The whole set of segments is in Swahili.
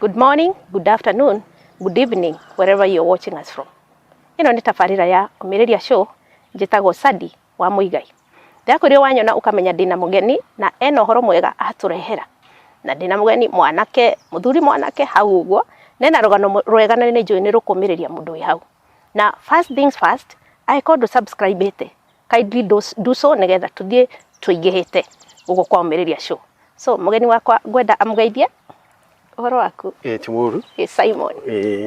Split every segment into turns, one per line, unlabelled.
Good morning, good afternoon, good evening, wherever you're watching us from. Ino ni tafarira ya Mumaraya show, njitagwo Sadi wa Muigai. Ndakuriyo wanyona ukamenya ndina mugeni na eno horo mwega aturehera. Na ndina mugeni mwanake, muthuri mwanake hau uguo, nena rogano rwega na ni njui ni rukumireria mundu wi hau. Na first things first, I call to subscribe ite. Kindly do so nigetha tuthie tuingihite ugo kwa Mumaraya show. So mugeni wakwa ngwenda amgeithie. Horo waku?
Timuru.
Simon.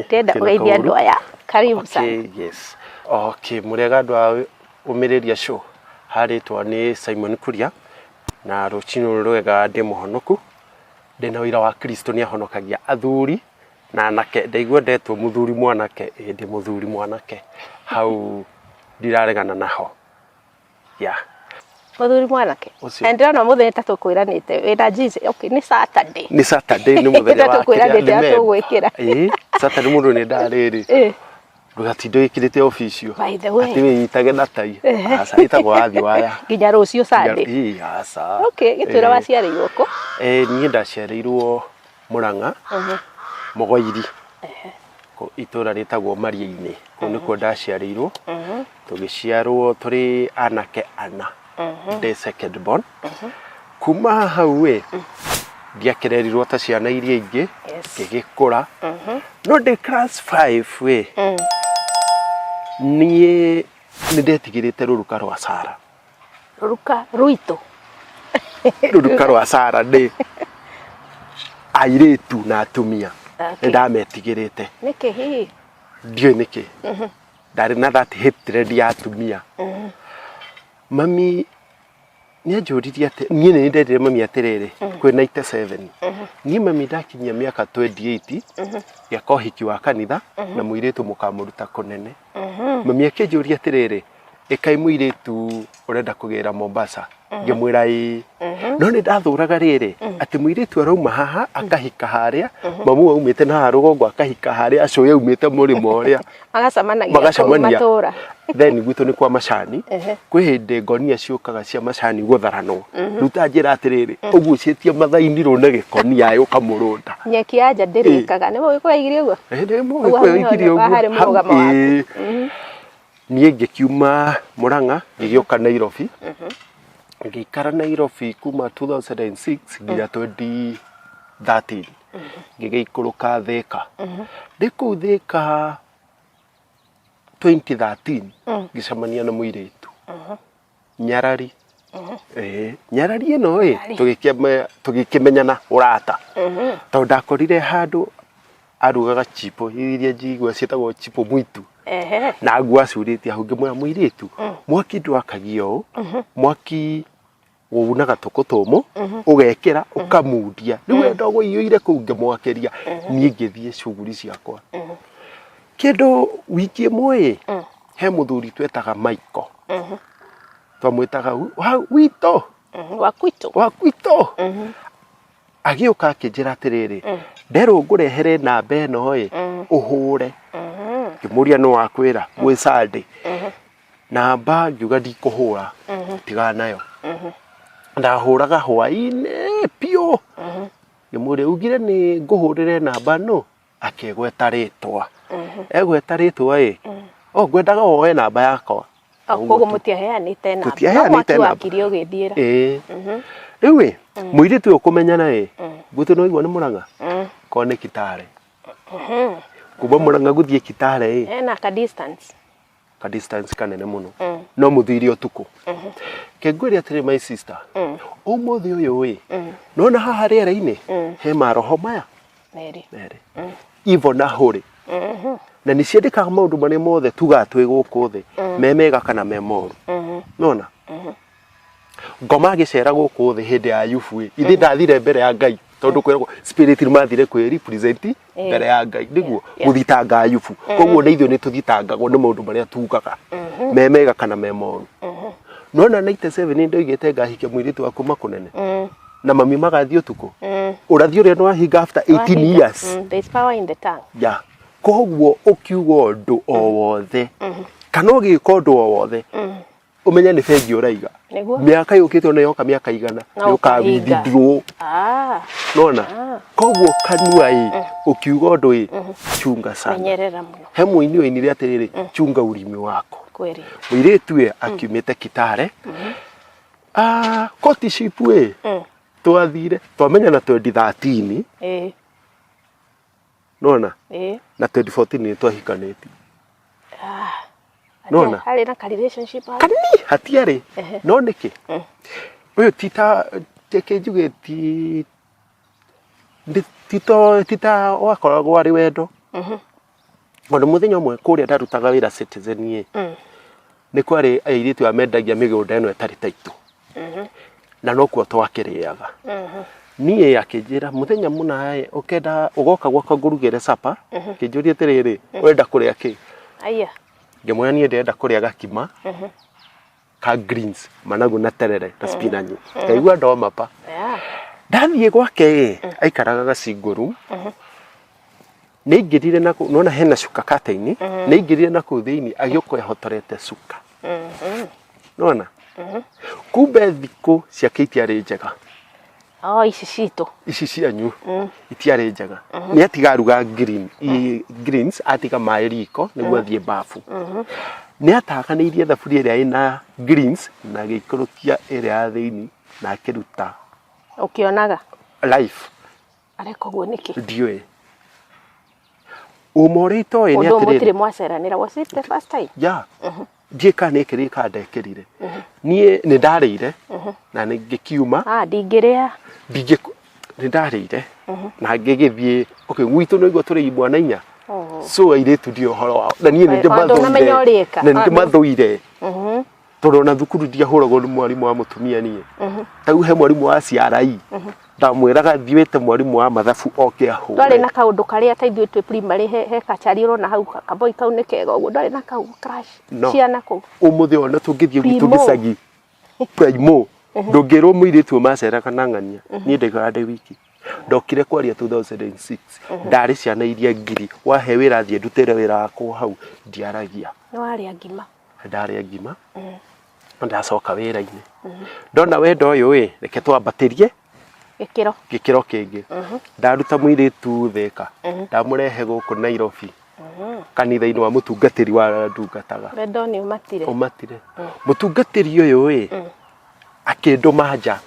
Tenda ugeithia andu aya. Karibu sana.
Yes. Okay, murega andu a Mumaraya show. Haritwa ni Simon Kuria na ruchino rwega ndi muhonoku. Ndina wira wa Kristo ni ahonokagia athuri na anake. Ndaigua ndetwo muthuri mwanake, ndi muthuri mwanake. Hau ndiraregana naho. Yeah.
Muthuri mwanake. Ndirona muthenya tatukuiranite wina Jesus. Okay, ni Saturday.
Ni Saturday ni muthenya wa
tatukuiranite atugwikira.
Saturday mundu ni ndariri. Rugatindo ikirite officio.
By the way.
Ati witage na tai. Asa itagwo athi waya.
Nginya rucio Sunday.
Asa.
Okay, gitwira waciareirwo ko.
Ni ndaciareirwo Muranga. Mugoiri. Ko itura ritagwo Maria-ini. Ko niko ndaciareirwo. Tugiciarwo turi anake ana. The second born. Kuma hawe. Ndiakererirwo ta ciana iria ingi ngigikura. No de class 5 we. Ni ndetigirite ruruka rwa Sara.
Ruruka ruito.
Ruruka rwa Sara ndi airetu na atumia. Ndametigirite.
Niki hi.
Ndio niki. Ndari na that hatred ya atumia. Mami ni ajuririe ate nie ni ndendire mami atirere kwe 97 ni mami ndakinyia miaka 28 ya kohiki wa kanitha na muiretu mukamuruta kunene mami akinjuria atirere ekai muiretu urenda kugera Mombasa ngimwira no ni ndathuraga riri ati muiretu arauma haha akahika haria mamu aumite na rugongo akahika haria acio yaumite murimo uria
magacamanagia matura
then gwitu ni kwa macani kwi hindi ngonia ciukaga cia macani gutharanwo ruta njira atiriri ugucitie mathaini rune gikonia ayo kamurunda
nyeki anja ndirikaga ni mwikura igiri uguo
ndi mwikura igiri uguo nie ngikiuma Muranga ngigioka Nairobi ngikara Nairobi kuma 2006 nginya 2013 ngigikuruka Thika ndiku Thika 2013 ngicamania na muiretu Nyarari Nyarari ino tugikimenyana urata tondu ndakorire handu arugaga chipo iria njigua cietagwo chipo mwitu na ngwacuritie hau ngimwira muiretu mwaki ndwakagio mwaki wunaga tukutumu ugekira ukamundia ni wenda gwiyoire ku ngimwakeria nie ngithie cuguri ciakwa kindo wiki imwe he muthuri twetaga Maiko twamwitaga wito wakwito agioka akinjira atiriri ndero ngurehere namba eno uhure kimuria no wakwira gwi Sunday namba ngiuga ndikuhura tiga nayo ndahuraga hwaine pio kimuria ugire ni nguhurire namba no akegweta ritwa egweta ritwa ngwendaga woe namba yakwa
kogo mutiaheanite namba
mutiaheanite namba
wakirio githiira
riu muiretu uyu kumenyana gutu no igwa ni Muranga ko ni Kitale kuba Muranga guthie Kitale
na ka distance kanene muno no muthiri utuku kengwiri atiri my sister umuthi uyu nona haha riera-ini he maroho maya meri ivo na huri na ni ciendekaga maundu maria mothe tugatwe guku thi memega kana memoru nona ngoma gicera guku thi hindi ya yufu ithi ndathire mbere ya Ngai tondu kwiragwo spirit ni mathire kwi represent mbere ya Ngai niguo guthitanga yufu koguo ndeithio ni tuthitangagwo ni maundu maria tugaga memega kana memoru nona 97 ni ndoigite ngahike muiritu akuma kunene na mami magathio tuku urathio ria no ahinga after 18 years there is power in the tongue
yeah koguo ukiugo ndu o wothe kana ugiko ndu o wothe umenya ni bengi uraiga miaka yukite ona yoka miaka igana yoka withdraw nona koguo kanua ukiuga undu chunga sana
menyerera muno
he muini oinire atiriri chunga urimi wako
kweri
muiretu akiumite Kitare courtship twathire twamenya na 2013 nona na 2014 ni twahikanĩtie nona
hali na relationship
kani hatiarĩ no nĩkĩ ũyũ tita teke njugĩti tita wakoragwo arĩ wendo ona mũthenya ũmwe kũrĩa ndarutaga wĩra Citizen nĩ kwarĩ airĩtu amendagia mĩgũnda ĩno ĩtarĩ taitũ na no kuo twakĩrĩaga niĩ akĩnjĩra mũthenya mũna ũkenda ũgoka gwaka ngũrugĩre sapa kĩnjũria atĩrĩrĩ wenda kũrĩa kĩ
aya
ngĩmwĩra niĩ ndĩrenda kũrĩa gakima ka greens managu na terere na spinach ngaigua ndoma pa ndathiĩ gwake aikaraga Gacingũru nĩ ingĩrire na nona hena cuka kata-inĩ nĩ ingĩrire na kũu thĩinĩ agĩũka ehotorete cuka nona kumbe thikũ ciake itiarĩ njega
ici citũ
ici cianyu itiarĩ njega nĩ atigaruga greens atiga maĩ riko nĩguo athiĩ bafu nĩ ataganĩirie thaburia ĩrĩa ĩna greens na gĩikũrũkia ĩrĩa ya thĩinĩ na akĩruta
ukionaga
life
areka guo nĩkĩ
ndiũĩ umorĩte nĩ atĩrĩrĩ
ũndũ mũtirĩ mwaceranĩra was it the first time
ndiĩka nĩ kĩrĩka ndekĩrire niĩ nĩ ndarĩire na nĩ ngĩkiuma
ndingĩrĩa
nĩ ndarĩire na ngĩgĩthiĩ gwitũ no igua tũrĩ mwana inya so airĩtu ndio ũhoro wao na niĩ nĩ ndĩmathũire tondũ ona thukuru ndiahũragwo nĩ mwarimũ wa mũtumia niĩ tau he mwarimũ wa CRI ndamwĩraga thiĩte mwarimũ wa mathabu oke ahũre
ndwarĩ na kaũndũ karĩa taithuĩ twĩ primary he kachari ũrona hau kaboi kau nĩ kega ũguo ndwarĩ na kau crash ciana kũu
ũmũthĩ ona tũngĩthiĩ gwitũ gĩcagi primo ndũngĩrwo mũirĩtu maceraga na ng'ania niĩ ndaikara ndĩ wiki ndokire kwaria 2006 ndarĩ ciana iria ngiri wahe wĩra thiĩ ndutĩre wĩra wakwa hau ndiaragia
nĩ warĩa ngima
ndarĩa ngima ndacoka wĩra-inĩ ndona wendo ũyũ reke twambatĩrie gĩkĩro kĩngĩ ndaruta mũirĩtu thĩka ndamũrehe gũkũ Nairobi kanitha-inĩ wa mũtungatĩri wa ndungataga
wendo nĩ
ũmatire mũtungatĩri ũyũ akĩndũma nja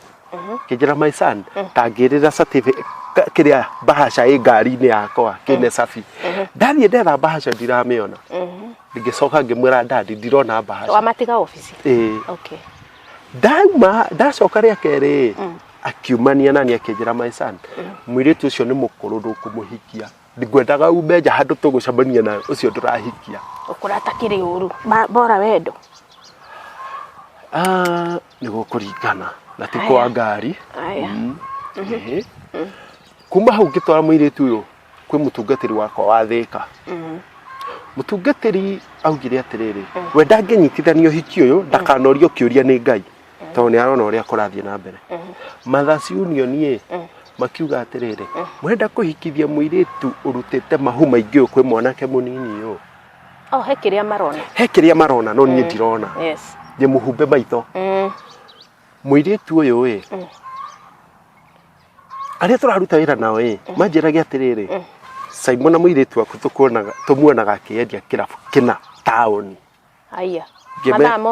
kĩnjĩra my son tangĩrĩra certificate kĩrĩa bahasha ĩ ngari-inĩ yakwa kĩne safi ndathiĩ ndetha bahasha ndiramĩona ngĩcoka ngĩmwĩra dadi ndirona bahasha
wamatiga ofici
okay ndauma ndacoka rĩa kerĩ akiumania nani akĩnjĩra my son mũirĩtu ũcio nĩ mũkũrũ ndũkũmũhikia ngwendaga umbe nja handũ tũgũcemania na ũcio ndũrahikia
ũkũrata kĩrĩ ũru bora wendo
nĩ gũkũringana na ti kwa ngari kuma hau ngĩtwara mũirĩtu ũyũ kwĩ mũtungatĩri wakwa wa Thĩka mũtungatĩri augire atĩrĩrĩ we ndangĩnyitithanio hiki ũyũ ndakanorio kĩũria nĩ Ngai tondũ nĩ arona ũrĩa kũrathiĩ na mbere Mothers Union makiuga atĩrĩrĩ mwenda kũhikithia mũirĩtu ũrutĩte mahu maingĩ kwĩ mwanake mũnini ũyũ he kĩrĩa marona no niĩ ndirona mũhumbe maitho mũirĩtu ũyũ arĩa tũraruta wĩra nao manjĩraga atĩrĩrĩ Simon na mũirĩtu waku tũmuonaga akĩendia kĩrabu kĩna taũni
mathaa ma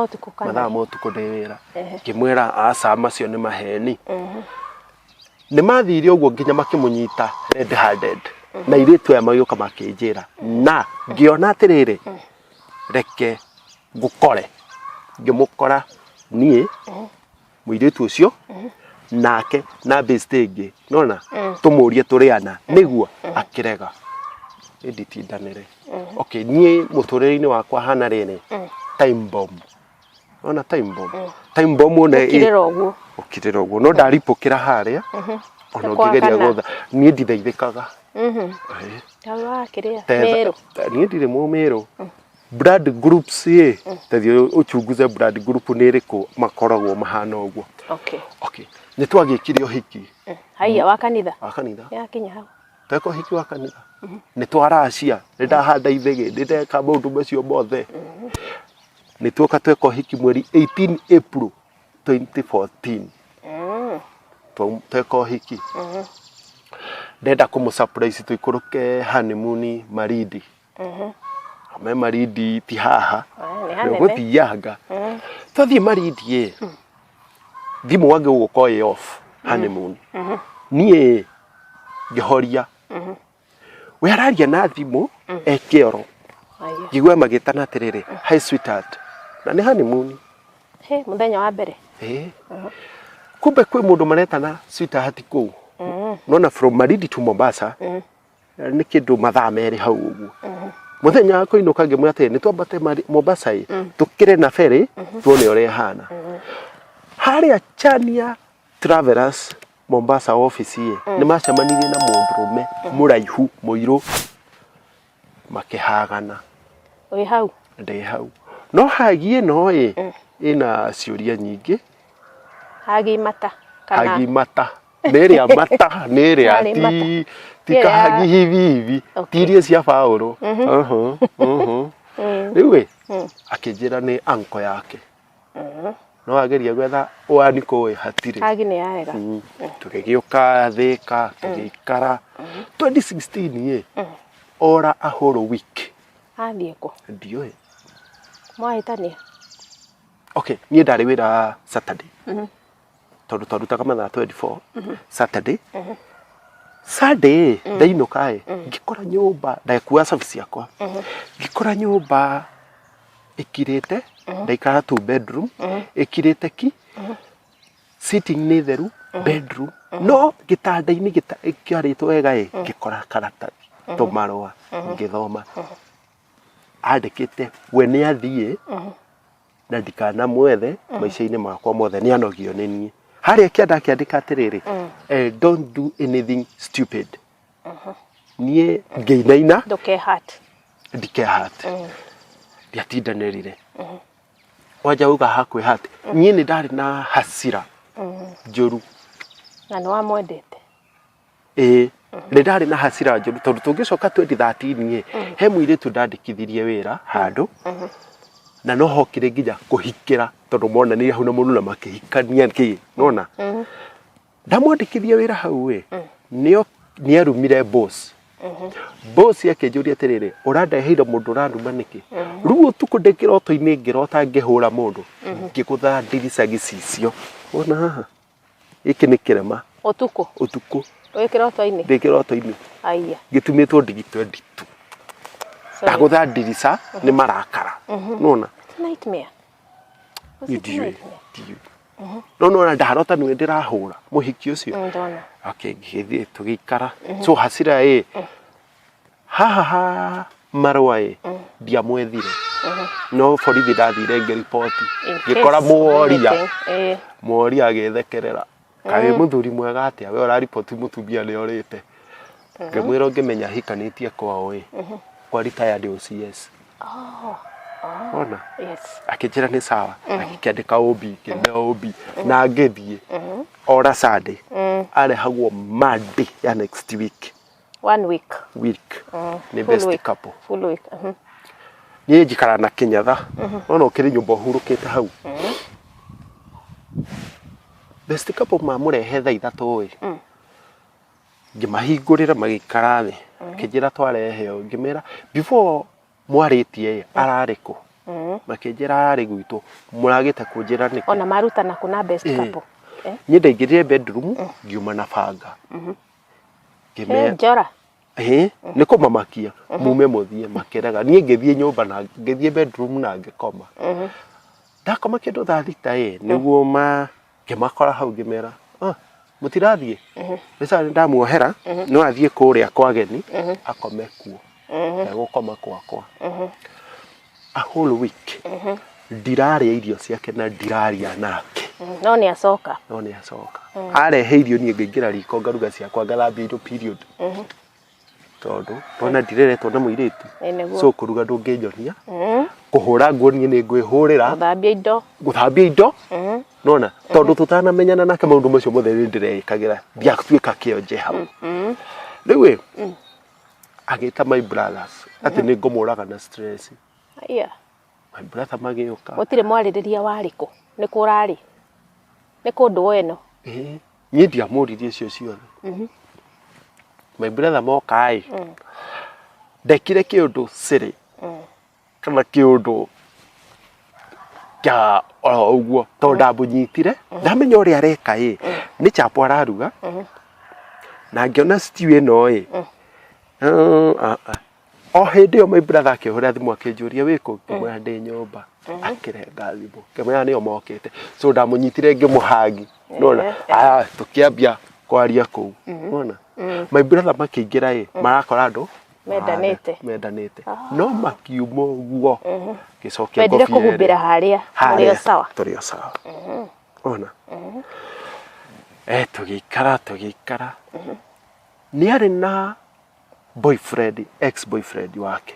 ũtukũ
ndĩ wĩra ngĩmwĩra aca macio nĩ maheni nĩ mathire ũguo nginya makĩmũnyita red handed na airĩtu aya magĩũka makĩnjĩra na ngĩona atĩrĩrĩ reke ngũkore ngĩmũkora niĩ mũirĩtu ũcio nake na beste ĩngĩ nona tũmũrie tũrĩana nĩguo akĩrega nditindanĩre okay niĩ mũtũrĩre-inĩ wakwa hana rĩrĩ time bomb ona time bomb ona ũkirĩra ũguo no ndaripũkĩra harĩa ona ũngĩgeria gũtha niĩ ndithaithĩkaga niĩ ndirĩ mũmĩrũ blood groups tathio uchunguze blood group nĩ ĩrĩkũ makoragwo mahana ũguo okay nĩ twagĩkire ũhiki
haya wa kanitha
yakinya hau tweka ũhiki wa kanitha nĩ twaracia nĩ ndahanda ithege nĩ ndeka maũndũ macio mothe Nĩ tuoka tweka ũhiki mweri 18 April 2014. Tweka ũhiki. Ndenda kũmũsurprise tũikũrũke honeymoon Maridi. Me Maridi ti haha. Nĩ gũthianga. Twathiĩ Maridi thimũ wange gũkorwo off honeymoon. Niĩ ngĩhoria. We araria na thimũ ekĩoro. Ngĩigua magĩtana atĩrĩrĩ, hi sweetheart. Na nĩ honeymoon.
Mũthenya wa mbere.
Kumbe kwĩ mũndũ maretana sweetheart kũu. Nona from Maridi to Mombasa. Nĩ kĩndũ mathaa merĩ hau ũguo. Mũthenya wa kũinũka ngĩmwĩra atĩ nĩ twambate Mombasa tũkĩre na ferry tuone ũrĩa hana. Harĩa Chania Travelers Mombasa office nĩ macemanirie na mũndũrũme mũraihu mũirũ makĩhagana.
Wĩ hau?
Ndĩ hau. No hagi ĩno ĩna ciũria nyingĩ.
Hagi mata.
Hagi mata. Nĩrĩa mata, nĩrĩa ti kahagi hivi. Ti iria cia Paulo. Rĩu akĩnjĩra nĩ anko yake. No ageria gwetha waniko hatirĩ.
Hagi nĩ yaega.
Tũgĩgĩũka Thĩka, tũgĩikara. 2016 ora a whole week.
Athiĩ kũ?
Ndiũĩ.
Mwahĩtania?
Okay, niĩ ndarĩ wĩra Saturday. Tondũ twarutaga mathaa 24. Saturday. Sunday ndainũka ngĩkora nyũmba ndakuua cabi ciakwa. Ngĩkora nyũmba ĩkirĩte, ndaikara 2 bedroom, ĩkirĩte ki. Sitting nĩ theru, bedroom. No gĩtanda-inĩ gĩkĩarĩtwo wega ngĩkora karatathi tũmarũa ngĩthoma. Andĩkĩte we nĩ athiĩ na ndikanamwethe maica-inĩ makwa mothe nĩ anogio nĩ niĩ. Harĩa kĩanda akĩandĩka atĩrĩrĩ, don't do anything stupid. Niĩ ngĩinaina ndikehat. Ndiatindanĩrire. Wanja uga hakwĩhat. Niĩ nĩ ndarĩ na hasira njũru.
Na nĩ wamwendete?
Nĩ ndarĩ na hasira njũru tondũ tũngĩcoka 2013 he mũirĩtu ndandĩkithirie wĩra handũ. Na no hokire nginya kũhikĩra tondũ monanire hau na mũndũ na makĩhikania kĩ nona. Ndamwandĩkithia wĩra hau nĩ arumire boss. Boss akĩnjũria atĩrĩrĩ, ũrandeheire mũndũ ũranduma nĩkĩ? Rĩu ũtukũ ndĩ kĩroto-inĩ ngĩrota ngĩhũra mũndũ ngĩgũtha ndirica gĩcicio. Ona haha gĩkĩ nĩ kĩrema.
Ũtukũ?
Ũtukũ.
Wĩ kĩroto-inĩ? Ndĩ
kĩroto-inĩ.
Aiya.
Gĩtumĩtwo ndigito nditu. Ndagũtha ndirica nĩ marakara. Nona?
Nightmare.
Ndiũĩ. No ndarota nĩwe ndĩrahũra mũhiki ũcio.
Ndona.
Okay, ngĩthiĩ tũgĩikara. So hasira haha marũa ndiamwethire. No borithi ndathire ngĩriboti. Ngĩkora mworia agĩthekerera. Kaĩ mũthuri mwega atĩa we ũrariboti mũtumia nĩ orĩte. Ngĩmwĩra ngĩmenya hikanĩtie kwao kwa retired OCS. Ona?
Yes.
Akĩnjĩra nĩ sawa. Akĩandĩka OB, ngĩmea OB na ngĩthiĩ. Ora Sunday. Arehagwo Monday ya next week.
1 week.
Nĩ best couple.
Full week.
Niĩ njikara na Kĩnyatha. Ona ũkĩrĩ nyũmba ũhurũkĩte hau. Best couple mamũrehe thaa 3 ngĩmahingũrĩra magĩikara thĩ. Akĩnjĩra twareheo ngĩmera before mwarĩtie ararĩ kũ. Makĩnjĩra ararĩ gwitũ mũragĩte kũnjĩra nĩkĩ.
Ona marutana kuna best couple.
Niĩ ndaingĩrire bedroom ngiuma na banga.
Njora.
Nĩ kũmamakia mume mũthiĩ makĩrega. Niĩ ngĩthiĩ nyũmba na ngĩthiĩ bedroom na ngĩkoma. Ndakoma kĩndũ thaa 6 nĩguo ngĩmakora hau ngĩmera mũtirathiĩ. Mbeca nĩ ndamuohera no athiĩ kũrĩa kwa ageni akome kuo. Gũkoma kwakwa. A whole week. Ndirarĩa irio ciake na ndiraria nake.
No nĩ acoka.
Arehe irio niĩ ngĩingĩra riko ngaruga ciakwa ngathambia indo period. Tondũ twana ndireretwo na mũirĩtu. So kũruga ndũngĩnyonia. Kũhũra nguo niĩ nĩ ngwĩhũrĩra. Gũthambia indo. Nona tondũ tũtanamenyana nake maũndũ macio mothe nĩ ndĩrekagĩra ndiatuĩka kĩonje hau. Rĩu agĩta my brothers atĩ nĩ ngũmũraga na stress.
Aiya.
my brother magĩũka
gũtirĩ mwarĩrĩria warĩkũ nĩ kũrarĩ nĩ kũndũ weno
niĩ ndiamũririe icio ciothe my brother moka ndekire kĩũndũ siri kana kĩũndũ kĩa ũguo tondũ ndamũnyitire ndamenya ũrĩa areka nĩ chapo araruga na ngĩona stew ĩno o hĩndĩ ĩyo my brother akĩhũra thimũ akĩnjũria wĩkũ ngĩmwĩra ndĩ nyũmba akĩrenga thimũ ngĩmwĩra nĩo mokĩte so ndamũnyitire ngĩmũhagi nona tũkĩambia kwaria kũu nona my brother makĩingĩra marakora andũ mendanĩte no makiuma ũguo gĩcokia
ngobia kũhumbĩra harĩa tũrĩ o sawa
ona tũgĩikara nĩ arĩ na boyfriend ex boyfriend wake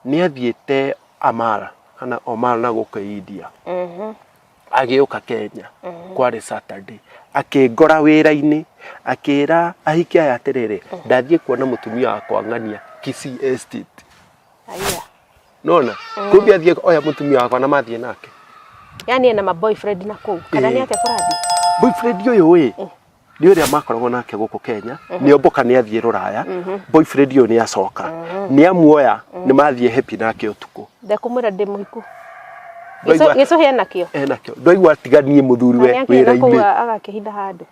nĩ athiĩte Amara kana Omara na gũkũ India agĩũka Kenya kwarĩ Saturday akĩngora wĩra-inĩ akĩra ahiki aya atĩrĩrĩ ndathiĩ kuona mũtumia wakwa ng'ania Kisii Estate nona kumbe athiĩ oya mũtumia wakwa na mathiĩ nake
yani ena ma boyfriend na kũu kana nĩ atĩa kũrathiĩ
boyfriend ũyũ nĩ ũrĩa makoragwo nake gũkũ Kenya nĩ omboka nĩ athiĩ Rũraya boyfriend ũyũ nĩ acoka nĩ amuoya nĩ mathiĩ happy nake ũtukũ
ndekũmwĩra ndĩ mũhiku gĩcũhĩ enakĩo
ndwaigua atiganie mũthuri we wĩra-inĩ
agakĩhitha handũ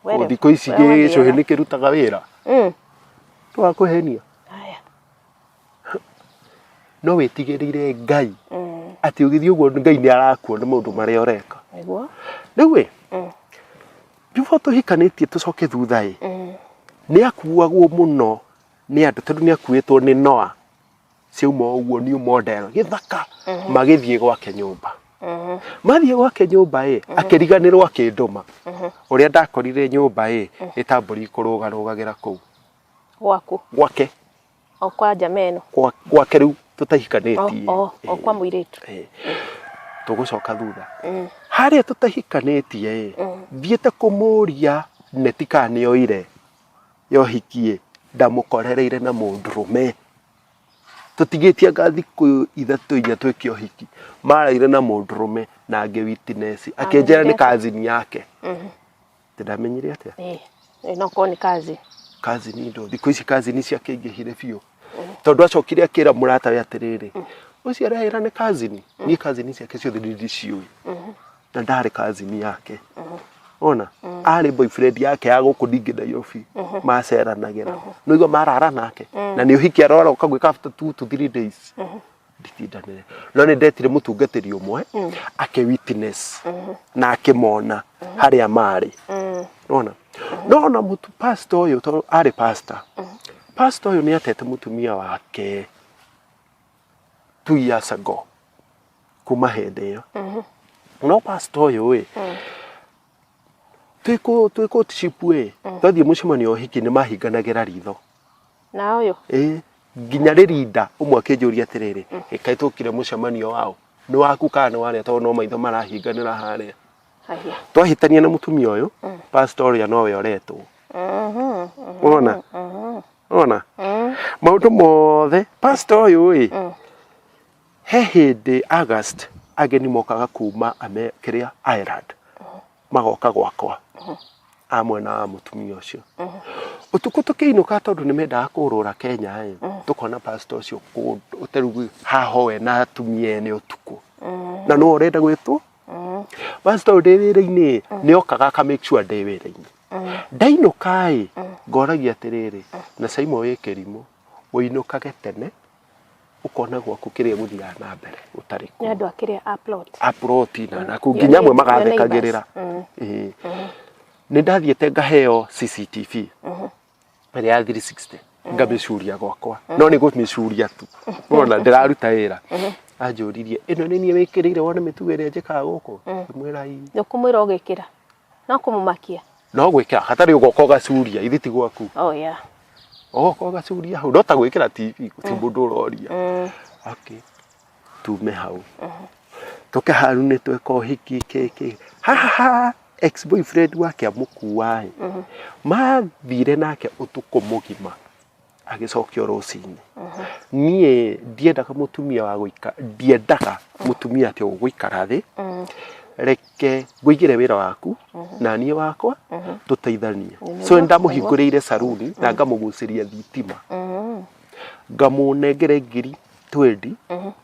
thikũ ici gĩcũhĩ nĩ kĩrutaga wĩra twakũhenia no wĩtigĩrĩire Ngai atĩ ũgĩthiĩ ũguo Ngai nĩ arakuona maũndũ marĩa ũreka rĩu before tũhikanĩtie tũcoke thutha nĩ akuagwo mũno nĩ andũ tondũ nĩ akuĩtwo nĩ Noah ciauma ũguo new model gĩthaka magĩthiĩ gwake nyũmba mathiĩ gwake nyũmba akĩriganĩrwo akĩndũma ũrĩa ndakorire nyũmba ĩtambũri kũrũgarũgagĩra kũu gwake
o kwa jameno
gwake rĩu tũtahikanĩtie
o kwa mũirĩtu
tũgũcoka thutha harĩa tũtahikanĩtie thiĩte kũmũria neti kana nĩoire yohikie ndamũkorereire na mũndũrũme tũtigĩtie thikũ ithatũ inya twĩke ũhiki maraire na mũndũrũme na angĩ witness akĩnjĩra nĩ cousin yake ndamenyire atĩa
no ko nĩ
cousin ndo thikũ ici cousin ciakĩingĩhire biũ tondũ acokire akĩra mũrata we atĩrĩrĩ ũcio arahĩra nĩ cousin niĩ cousin ciake ciothe ndiciũĩ na ndarĩ cousin yake ona arĩ boyfriend yake ya gũkũ ndingĩ Nairobi maceranagĩra no igua marara nake na nĩ ũhiki arora ũkagwĩka after 2 to 3 days nditindanĩre no nĩ ndetire mũtungatĩri ũmwe akĩ witness na akĩmona harĩa marĩ ona mũtu pastor ũyũ tondũ arĩ pastor ũyũ nĩ atete mũtumia wake 2 years ago kuma hĩndĩ ĩyo no pastor ũyũ twĩkwo tishipu twathiĩ mũcemanio ũhiki nĩ mahinganagĩra ritho
na ũyũ
nginya rĩrinda ũmwe akĩnjũria atĩrĩrĩ ĩkaĩ tũkire mũcemanio wao nĩ waku kana nĩ warĩa tondũ no maitho marahinganĩra harĩa twahĩtania na mũtumia ũyũ pastor ũrĩa nowe oretwo ona maũndũ mothe pastor ũyũ he hĩndĩ August ageni mokaga kuma kĩrĩa Ireland magoka gwakwa amwe na mũtumia ũcio ũtukũ tũkĩinũka tondũ nĩ mendaga kũrũra Kenya tũkona pastor ũcio ũterugu hahoe na atumia ene ũtukũ na no ũrenda gwĩtwo pastor ndĩ wĩra-inĩ nĩ okaga aka make sure ndĩ wĩra-inĩ ndainũka ngoragia atĩrĩrĩ na Saimo wĩ kĩrimũ ũinũkage tene ukona gwaku kĩrĩa gũthiaga na mbere ũtarĩ
nĩ andũ akĩrĩa
upload na kunginya amwe magathekagĩrĩra nĩ ndathiĩte ngaheo CCTV ĩrĩa ya 360 ngamĩcuria gwakwa no nĩ gũmĩcuria tu ona ndĩraruta wĩra anjũririe ĩno nĩ niĩ wĩkĩrĩire wone mĩtugo ĩrĩa njĩkaga gũkũ mwĩra
nĩ kũmwĩra ũgĩkĩra no kũmũmakia
no gwĩkĩra hatarĩ ũgoka ũgacuria ithiti gwaku ogoka ũgacuria hau no ta gwĩkĩra TV gũtimbũndũ ũroria tume hau toke haru nĩ tweka ũhiki kĩkĩ ha ex boyfriend wake amũkua mathire nake ũtukũ mũgima agicokio rucini nie ndiendaga mutumia wa guika ndiendaga mutumia ati uguikara thi reke nguigire wira waku na nie wakwa tuteithanie so ndamuhinguriire saruni na ngamuguciria thitima ngamunengere ngiri 20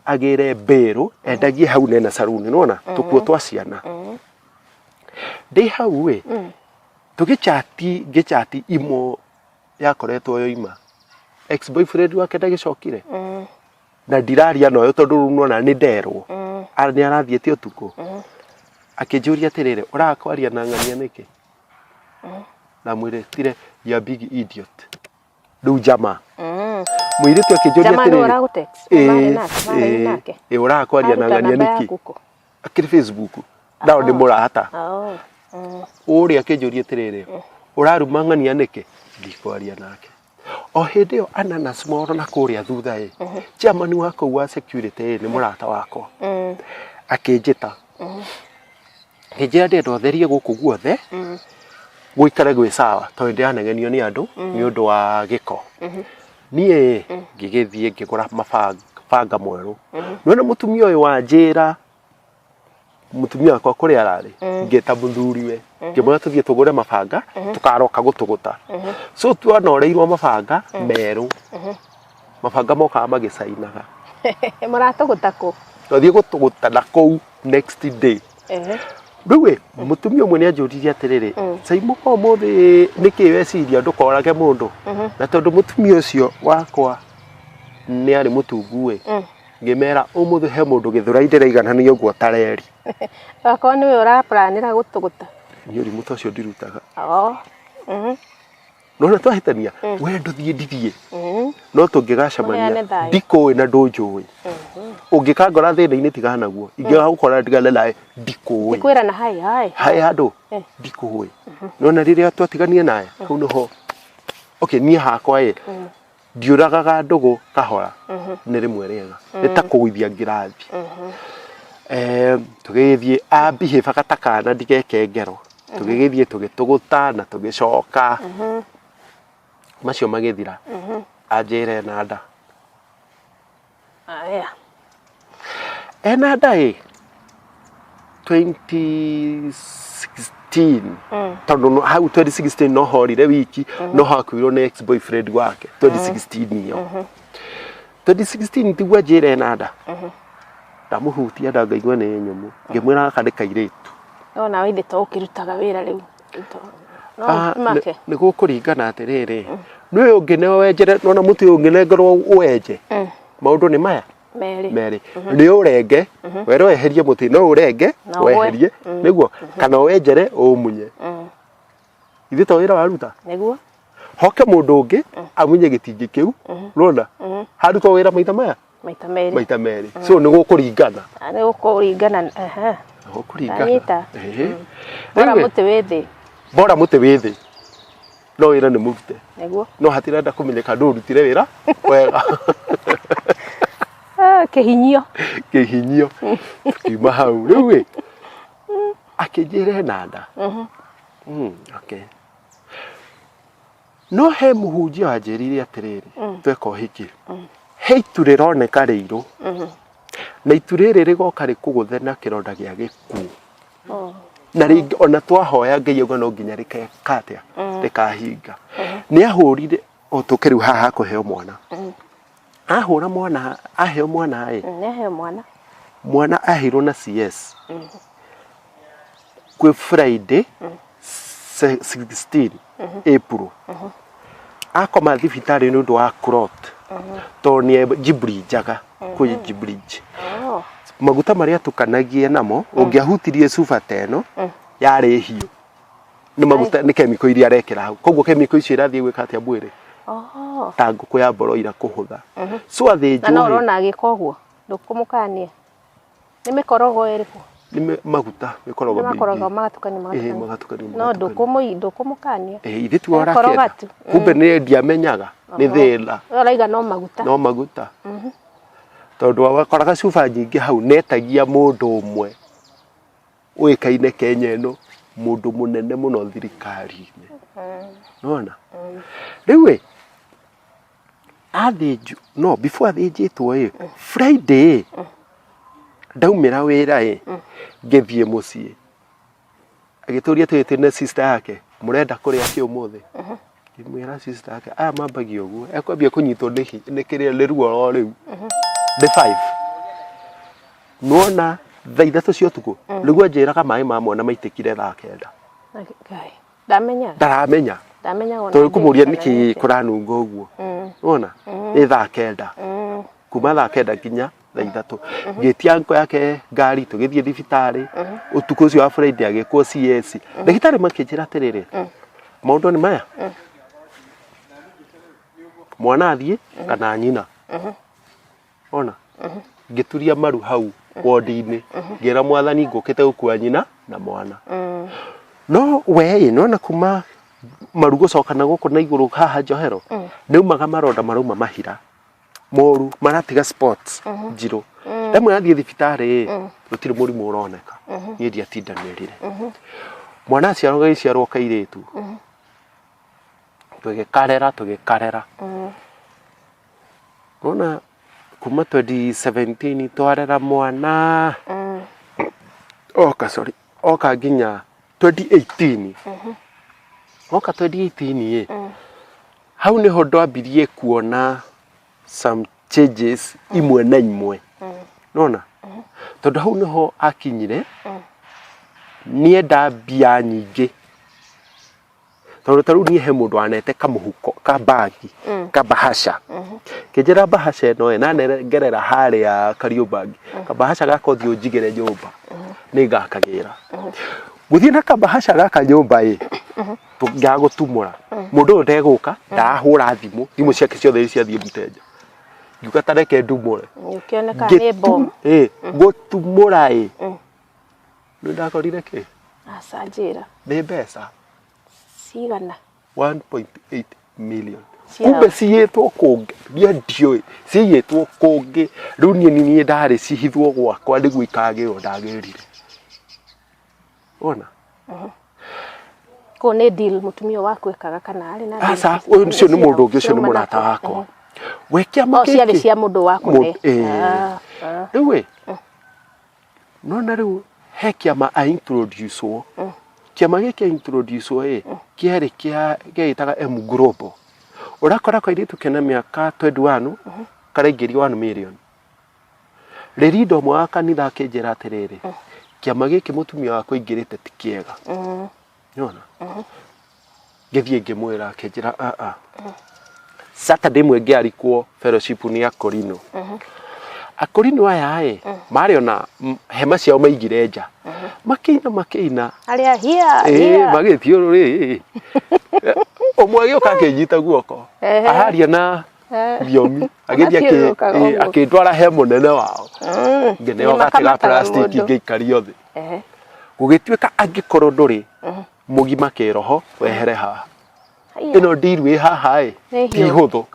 agire mberu endagie hau nena saruni nona tukuo twa ciana ndi hau we tugichati imo yakoretwo yoima ex boyfriend wake ndagicokire na ndiraria noyo tondu nona ni nderwo ni arathiete utuku akinjuria atirire urakwaria na ng'ania niki na mwire tire ya big idiot du jama mwire tu akinjuria atirire
jama uragutext
urakwaria na ng'ania niki akiri Facebook ndao ndi murata uri akinjuria atirire uraruma ng'ania niki ndikwaria nake o hindi yo ananas moro na kuria thutha chairman wako wa security ni murata wako akinjita Hejea ndo therie guku guothe guikare gwi sawa to ndi anengenio ni andu ni undu wa giko nie ngigithie ngigura mabanga mweru nona mutumia uyu wa njira mutumia kwa kuri arari ngeta muthuriwe ngimwe tuthie tugure mabanga tukaroka gutuguta so twanooreirwo mabanga meru mabanga moka magicainaga
muratuguta ku
tuthie gutuguta na kou next day Riwe mutumia mwe ni anjuririe atiriri saimu ko muthi niki weciria ndukorage mundu na tondu mutumia ucio wakwa ni ari mutungu ngimera umuthi he mundu githura indiraigana ni uguo tareri
akwa ni we ura planira gutuguta
ni uri mutu ucio ndirutaga nona twahitania we nduthie ndithie no tungigacamania ndiko na ndunjui ungikangora thina-ini tigana guo ingiga gukora ndigane nae ndikuwi
ndikwira na hai
handu ndikuwi nona riria twatigania naye kau noho okay nie hakwa ndiuragaga ndugu kahora ni rimwe riega nita kuguithia ngirathi tugithie behave gatakana ndigeke ngero tugigithie tugituguta na tugicoka macio magithira ajire na nda enada 2016 tondu hau 2016 no horire wiki no hakwirwo ni ex boyfriend wake 2016 iyo 2016 tigwa jire na nda ndamuhutia ndagaigwa ni nyumu ngimwira akandika iretu
no na withe to ukirutaga wira riu
ni gukuringana atiriri niwe ungine wenjere nona mutu ungine ngorwo uwenje maundu ni maya meri ni urenge wero weherie muti no urenge weherie niguo kana wenjere umunye ithi to wira waruta
niguo
hoke mundu ungi amunye gitingi kiu rona haruto wira maita meri so ni gukuringana
gukuringana
bora muti withi no wira ni murute
niguo
no hatirenda kumenyeka ndurutire wira wega
kehinyio
kiuma hau riu akijire nanda okay no he muhunjia wanjirire atiriri tweka uhiki he itu rironeka riiru na itu riri rigoka rikuguthe na kironda gia gikuo na ringi ona twahoya Ngai uga no nginya rikatia rikahinga ni ahurire otukiriu haha kuheo mwana ahura mwana aheo mwana mwana ahirwo na CS kwe Friday 16 April akoma thibitari ni undu wa clot to ni jibri jaga kwe jibri maguta maria tukanagie namo ungiahutirie sufa teno yari hiyo ni maguta ni chemical iria arekera hau koguo chemical icio irathie gwika atia bwire ta nguku ya mboroira kuhutha so athinjwo
na urona agikoguo ndukumukania ni mikorogo iriku
ni maguta mikorogo
magatukani no ndukumukania
ithi tu ora kenda kumbe ni ndiamenyaga ni thina
uraiga no maguta
tondu wakoraga cuba nyingi hau netagia mundu umwe uikaine Kenya ino mundu munene muno thirikari-ini nona riu Athinju no before athinjitwo Friday ndaumira wira ngithie mucii agituria twitine sister yake murenda kuria ki umuthi kimwira sister yake aya mambagio guo ekwambia kunyitwo ni kiria ni ruo ro riu the 5 nuona thaa ithatu cia utuku niguo njiraga mai ma mwana maitikire thaa 9 ndaramenya to kumuria niki kuranunga uguo unaona ni thaa 9 kuma thaa 9 nginya thaa ithatu ngitia nko yake ngari tugithie thibitari utuku ucio wa Friday agikwo CS ndagitari makinjira atiriri maundu ni maya mwana athie kana nyina ona ngituria maru hau wodi-ini ngira mwathani ngukite gukua nyina na mwana no we no na kuma marugo cokana guku na iguru haha njohero neumaga maronda maruma mahira moru maratiga sports jiro ndamwe athie thibitari gutiri murimu uroneka ni ndia tindanirire mwana aciarwo gaiciarwo kairitu tugikarera nona kuma 2017 twarera mwana oka nginya 2018 oka 2018 hau niho ndambirie kuona some changes imwe na imwe nona tondu hau niho akinyire nienda mbia nyingi tondu taru ni he mundu anete kamuhuko ka bagi ka bahasha kijira bahasha no na ngerera haria Kariobagi ka bahasha gakothi unjigere nyumba ni gakagira guthie na ka bahasha gaka nyumba ngagutumura mundu ndeguka ndahura thimu ciake ciothe ciathie muteja ngiuka tareke ndumure
ukioneka ni bomb
gutumura ndakorire ki
asanjira
ni mbeca
cigana
1.8 million kumbe ciyetwo kungi ndioi ciyetwo kungi riu ni ndari cihithwo gwakwa niguo ikagirwo ndagirire ona
ko ne deal mutumio wako ekaga kana ari na
asa ucio ni mundu ungi ucio ni murata wakwa wekia makiki
ciari cia mundu wako
riu nona riu he kiama a introduce wo kiama giki introduce wo kiari kia geitaga M Global urakora kwa iritu kena miaka 21 karaingiri 1 million ririndo mwa kanitha kinjira atiriri kiama giki mutumia wako ingirite tikiega nyona githie ngimwira akinjira Saturday mwenge arikuo fellowship ni Yakorino Akorino aya mariona hema ciao maigire nja makina
aria hia
magithio ri omwe gioka kinyita guoko aharia na biomi agithia akindwara he munene wao ngeneo gatiga plastic ngikario thi gugituika angikorwo nduri mugima kiroho wehere haha ino ndiru wi haha ti huthu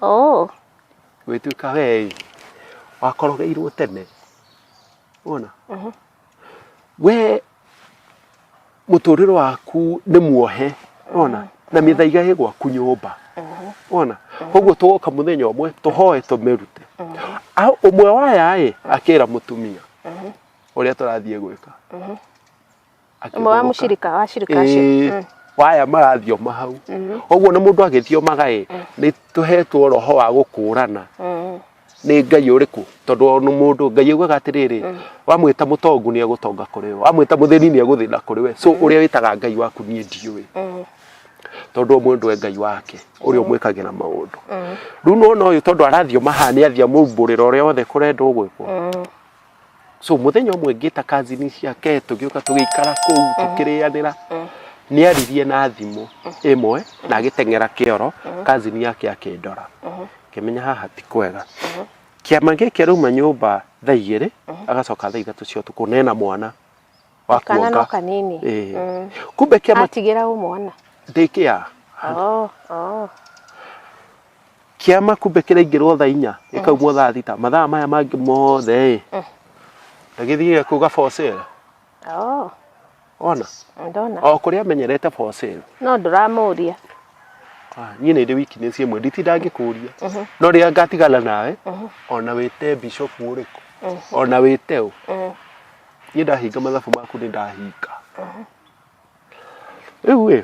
gwituika we wakorogeirwo tene ona we muturiro waku ni muohe ona na mithaiga hi gwaku nyumba ona koguo tugoka muthenya umwe tuhoe tumerute au umwe waya akira mutumia uria turathie gwika
umwe wa mushirika wa shirika acio
waya marathio mahau koguo na mundu agithio magai ni tuhetwo roho wa gukurana ni ngai uriku tondu no mundu ngai ugaga atiriri wamwita mutongu ni agutonga kuri we wamwita muthini ni aguthina kuri we so uria witaga ngai waku ni ndiui tondu mundu ngai wake uria mwikagira maundu riu no no tondu arathio mahani athia mumburiro uria wothe kurendwo gwikwo so muthenya umwe ngita kazini ciake tugiuka tugikara kuu tukirianira ni aririe na thimu imwe na agitengera kioro kazini yake akindora kimenya haha ti kwega kiama giki rauma nyumba thaa 2 agacoka thaa 3 cia utuku nena mwana
wakana kanini
kumbe kiama
atigira umwana
ndikia kiama kumbe kiraingirwo thaa 4 ikaumwo thaa 6 mathaa maya mangi mothe ndagithie kuga for sale ona
ndona
o kuria menyerete for sale
no nduramuria
niĩ nĩ ndĩ weakness ĩmwe nditinda ngĩkũria no rĩrĩa ngatigana nawe ona wĩte bishop ũrĩkũ ona wĩte ũ niĩ ndahinga mathabu maku nĩ ndahinga rĩu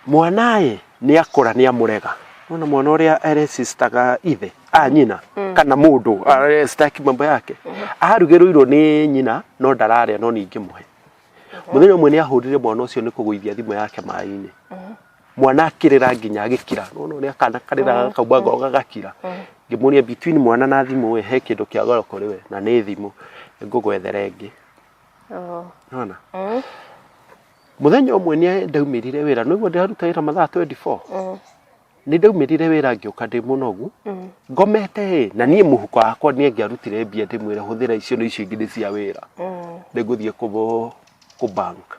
mwanae nĩ akũra nĩ amũrega nona mwana ũrĩa aresistaga ithe nyina kana mũndũ arestaki mambo yake arugĩrũirwo nĩ nyina no ndararĩa no ningĩ muhe mũthenya ũmwe nĩ ahũrire mwana ũcio nĩ kũgũithia thimũ yake maĩ-inĩ mwana akĩrĩra nginya agĩkira no nĩ akana karĩra kaumba ngoga gakira ngĩmũria between mwana na thimũ he kĩndũ kĩa goro kũrĩ we na nĩ thimũ ngũgwethere ĩngĩ nona mũthenya ũmwe nĩ ndaumĩrire wĩra nĩguo ndĩraruta wĩra mathaa 24 nĩ ndaumĩrire wĩra ngĩũka ndĩ mũnogu ngomete na niĩ mũhuko wakwa nĩ ngĩarutire mbia ndĩmwĩre hũthĩra icio nĩ icio ingĩ nĩ cia wĩra ndĩgũthiĩ ku bank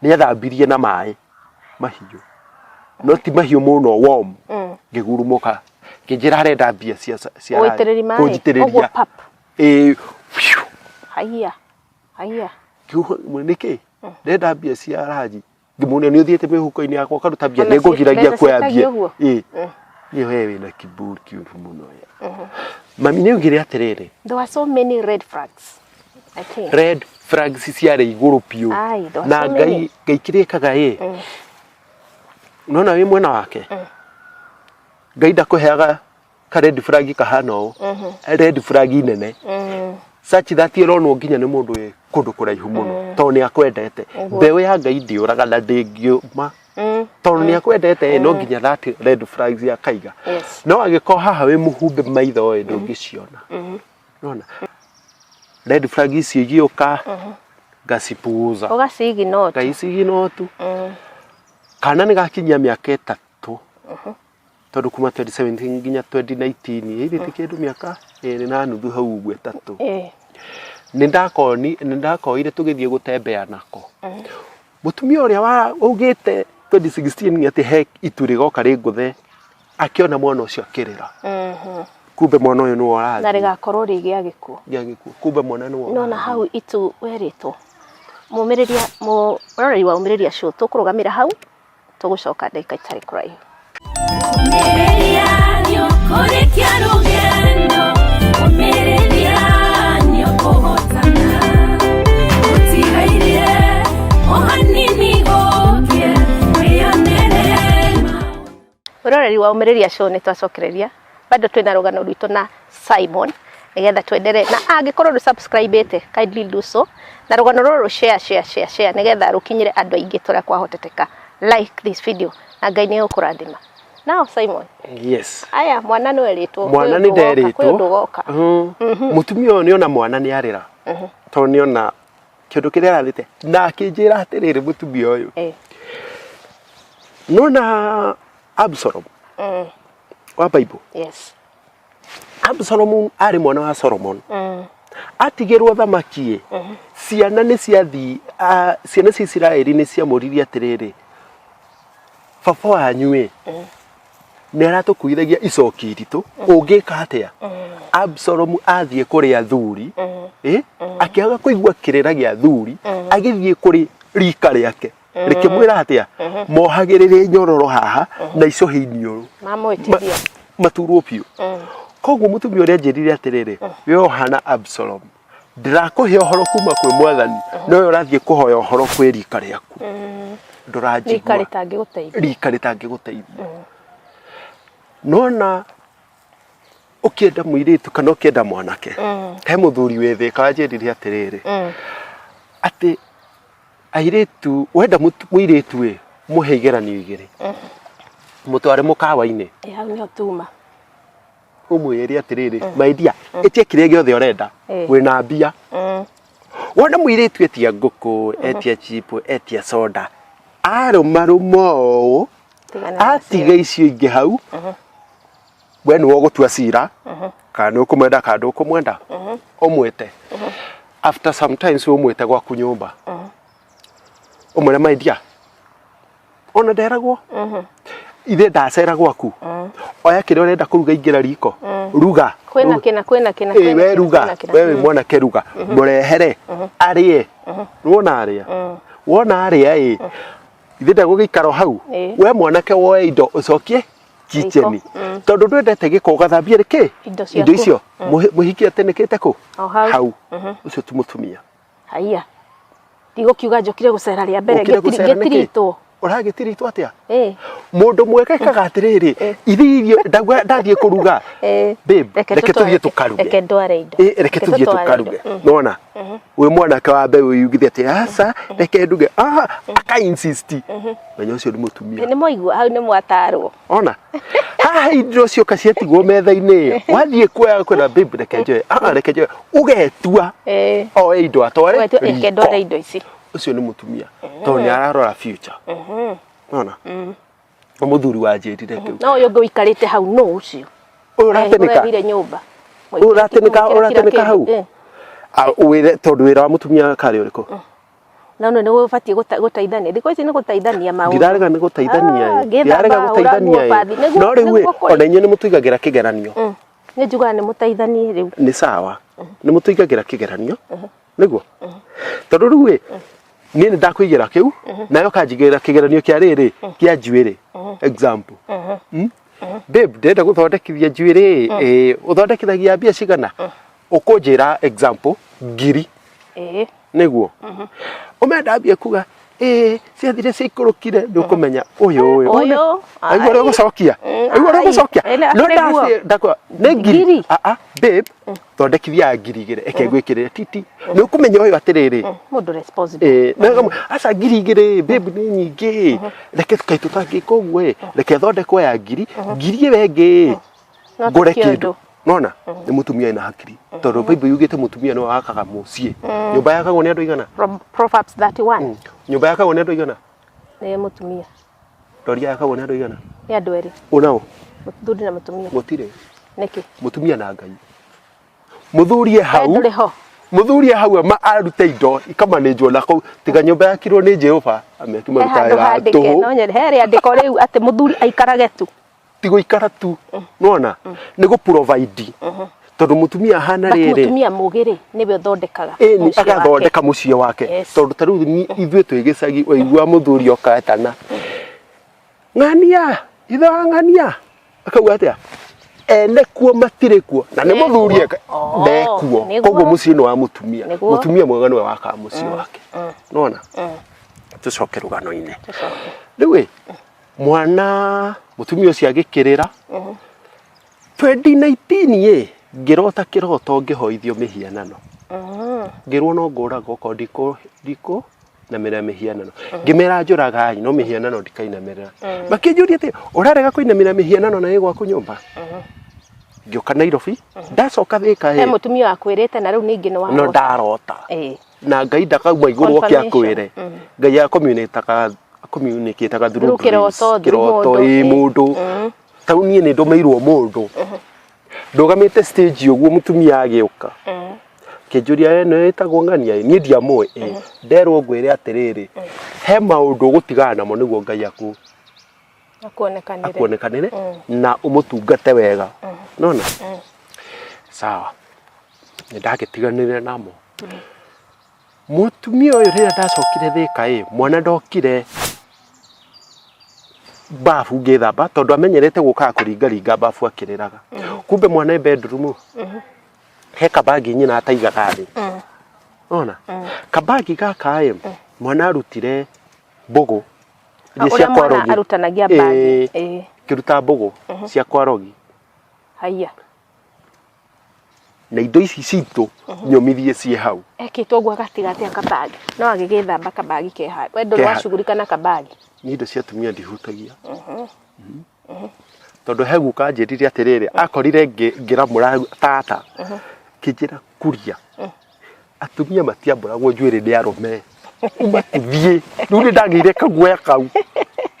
nĩ athambirie na maĩ mahiũ no ti mahiũ mũno warm ngĩgurumũka ngĩnjĩra arenda mbia cia kũnjitĩrĩria
haiya
nĩkĩ ndenda mbia cia ranji ngĩmũria nĩ ũthiĩte mĩhuko-inĩ yakwa ũkaruta mbia nĩ ngũgiragia kuoya mbia niĩ we wĩna kiburi kĩũru mũno mami nĩ augire atĩrĩrĩ
there were so many red flags I think
red flags ciarĩ igũrũ piũ na ngai kĩrĩkaga nona wĩ mwena wake ngai ndakũheaga ka red flag kahana ũũ red flag nene such that ĩronwo nginya nĩ mũndũ wĩ kũndũ kũraihu mũno tondũ nĩ akwendete mbeũ ya ngai ndĩũraga na ndĩngĩũma tondũ nĩ akwendete no nginya that red flags yakaiga no agĩkorwo haha wĩ mũhumbe maitho ndũngĩciona nona red flag icio igĩũka ngacipuuza ngaiciginotu kana nĩ gakinyia mĩaka 3 tondũ kuma 2017 nginya 2019 ĩthĩte kĩndũ mĩaka 2 na nuthu hau ũguo 3 nĩ ndakoire tũgĩthiĩ gũtembea nako mũtumia ũrĩa augĩte 2016 atĩ he itu rĩgoka rĩngũthe akĩona mwana ũcio akĩrĩra kumbe mwana ũyũ nĩ warathi
na rĩgakorwo rĩ gĩa gĩkuũ
kumbe mwana nĩ
no na hau itu werĩtwo mũroreri wa umĩrĩria show tũkũrũgamĩra hau tũgũcoka ndagĩka itarĩ kũraihu Mũroreri wa umĩrĩria show nĩ twacokereria bado twĩna rũgano rwitũ na Simon nigetha twendere na angĩkorwo ndũ subscribe kindly do so na rũgano rũrũ share nigetha rũkinyire andũ aingĩ tũrĩa kwahoteteka like this video na Ngai nĩ ũkũrathima now Simon
yes
aya mwana nĩ werĩtwo
mwana nĩ nderĩtwo mũtumia ũyũ nĩ ona mwana nĩ arĩra tondũ nĩ ona kĩndũ kĩrĩa arathĩte na akĩnjĩra atĩrĩrĩ mũtumia ũyũ nona Absalom wa Bible
yes
Absalom arĩ mwana wa Solomon atigĩrwo thamaki ciana nĩ ciathi ciana cia Isiraeli nĩ ciamũririe atĩrĩrĩ baba wanyu nĩ aratũkuithagia icoki iritũ ũngĩka atĩa Absalom athiĩ kũrĩ athuri akĩaga kũigua kĩrĩra gĩa athuri agĩthiĩ kũrĩ rika rĩake rĩkĩmwĩra atĩa mohagĩrĩre nyororo haha na icũhĩ iniũrũ
mamwĩtithia
maturwo piũ koguo mũtumia ũrĩa njĩrire atĩrĩrĩ we ohana Absalom ndirakũhe ũhoro kuma kwĩ mwathani no we ũrathiĩ kũhoya ũhoro kwĩ rika rĩaku ndũranjigua rika rĩtangĩgũteithia nona ũkĩenda mũirĩtu kana ũkĩenda mwanake he mũthuri wĩ thĩ kanjĩrire atĩrĩrĩ atĩ airĩtu wenda mũirĩtu mũhe igeranio igĩrĩ mũtware mũkawa-inĩ
hau nĩho tuma
ũmwĩre atĩrĩrĩ maidia ĩtie kĩrĩa gĩothe ũrenda wĩna mbia wona mũirĩtu etia ngũkũ etia chipo etia soda arũmarũma ũũ atiga icio ingĩ hau we nĩwe ũgũtua cira kana ũkũmwenda kana ndũkũmwenda ũmwĩte after sometimes ũmwĩte gwaku nyũmba ũmwĩre maidia ona nderagwo ithe ndacera gwaku oya kĩrĩa ũrenda kũruga ingĩra riko ruga
kwĩna kĩna
we ruga we wĩ mwanake ruga mũrehere arĩe wona arĩa ithenda gugikaro hau we mwanake woe indo ucokie kitchen tondu ndwendete giko gathambia riki indo icio muhiki atenekete ku hau ucio tu mutumia
haiya digo kiuga njokire gucera ria mbere getiritwo
uragitiritwo atia mundu mweke kagatiriri ithirio ndathie kuruga babe reke tuthie tukaruge reke tuthie tukaruge nona we mwanake wa mbe uyugithia ati asa reke nduge aka insist menya ucio ni mutumia
ni moigua hau ni mwatarwo
ona haha indo cio kacietigwo metha-ini wathie kuoya kwena babe reke njoe reke njoe ugetua o indo atware
reke ndware indo ici
ucio ni mutumia tondu ni ararora future ona muthuri wa njirire kiu
no yo ngoikarite hau no ucio
uratenika
nyumba
uratenika hau uwire tondu wira wa mutumia kari uriku
no ni ubatie gutaithania thiko ici ni gutaithania maundu
ndirarega ni gutaithania ndirarega gutaithania no riu ona inyu ni mutuigagira kigeranio
ni njuga ni mutaithanie riu
ni sawa ni mutuigagira kigeranio niguo tondu riu ni ndakuigira kiu nayo kanjigira kigeranio kia riri kia njuiri example babe ndenda guthondekithia njuiri uthondekithagia mbia cigana ukunjira example ngiri niguo umenda mbia kuga ciathire cikurukire ndukumenya uyu aigua ri gucokia no ndakwa ni ngiri babe thondekithia ngiri igire eke gwikirira titi ni ukumenya uyu atiriri
mundu responsible
asa ngiri igire babe ni nyingi reke tukaitu tangika uguo reke thondekwo ya ngiri wengi ngure kindu nona ni mutumia ina hakiri tondu bible yugite mutumia no akaga mucie nyumba yakagwo ni andu igana
Proverbs 31
nyumba yakagwo ni andu igana
ni mutumia
doria yakagwo ni andu igana
ni andu eri
unao
muthuri na mutumia
mutire
niki
mutumia na ngai muthurie hau muthurie hau ma arute indo ikamanejwo nako tiga nyumba yakirwo ni Jehova amekima rutaya tu
no nyere heri andiko riu ati muthuri aikarage tu
tigo ikara tu nona ni go provide tondu mutumia hana riri
mutumia mugiri niwe thondekaga
ni agathondeka mucie wake tondu taru ithuĩ twĩ gĩcagi waigua muthuri okatana ng'ania itha ng'ania akauga atia ene kuo matire kuo na ni muthuri ndekuo koguo mucie no wa mutumia mwega niwe waka mucie wake nona tucoke rugano-inĩ rĩu mwana mutumia ucio agikirira 2019 ngirota kiroto ngihoithio mihianano ngirwo no nguraga ko ndiko na mera mihianano ngimera njuraga no mihianano ndikainamerera makinjuria ati urarega kuinamira mihianano na igwa kunyumba ngioka Nairobi ndacoka thika
mutumia akwirite na riu ningi no
ndarota na ngai ndakauma iguru akiakwire ngai communicate through kiroto mundu tauni ni ndumeirwo mundu ndugamite stage uguo mutumia agiuka kinjuria ene etagwo ng'ania ni ndiamwe nderwo ngwire atiriri he maundu gutigana namo niguo ngai akuonekanire na umutungate wega nona sawa ndagitiganire namo mutumia uyu rira ndacokire thika mwana ndokire bafu ngithamba tondu amenyerete guka kuringaringa bafu akiriraga kumbe mwana bedroom he kabagi nyina ataigaga thi ona kabagi gaka mwana arutire mbogo
cia kwarogi arutanagia bagi
kiruta mbogo cia kwarogi
haiya
na indo ici citu nyomithie cie hau
ekitwo gwa gatigati akabagi no agigithamba kabagi ke hai wendo washugurika na kabagi
ni indo cia tumia ndihutagia tondu hegu kanjirire atiriri akorire ngiramura tata kijira kuria atumia matiamburagwo njuiri ni arume umatithie riu ndagire kaguoya kau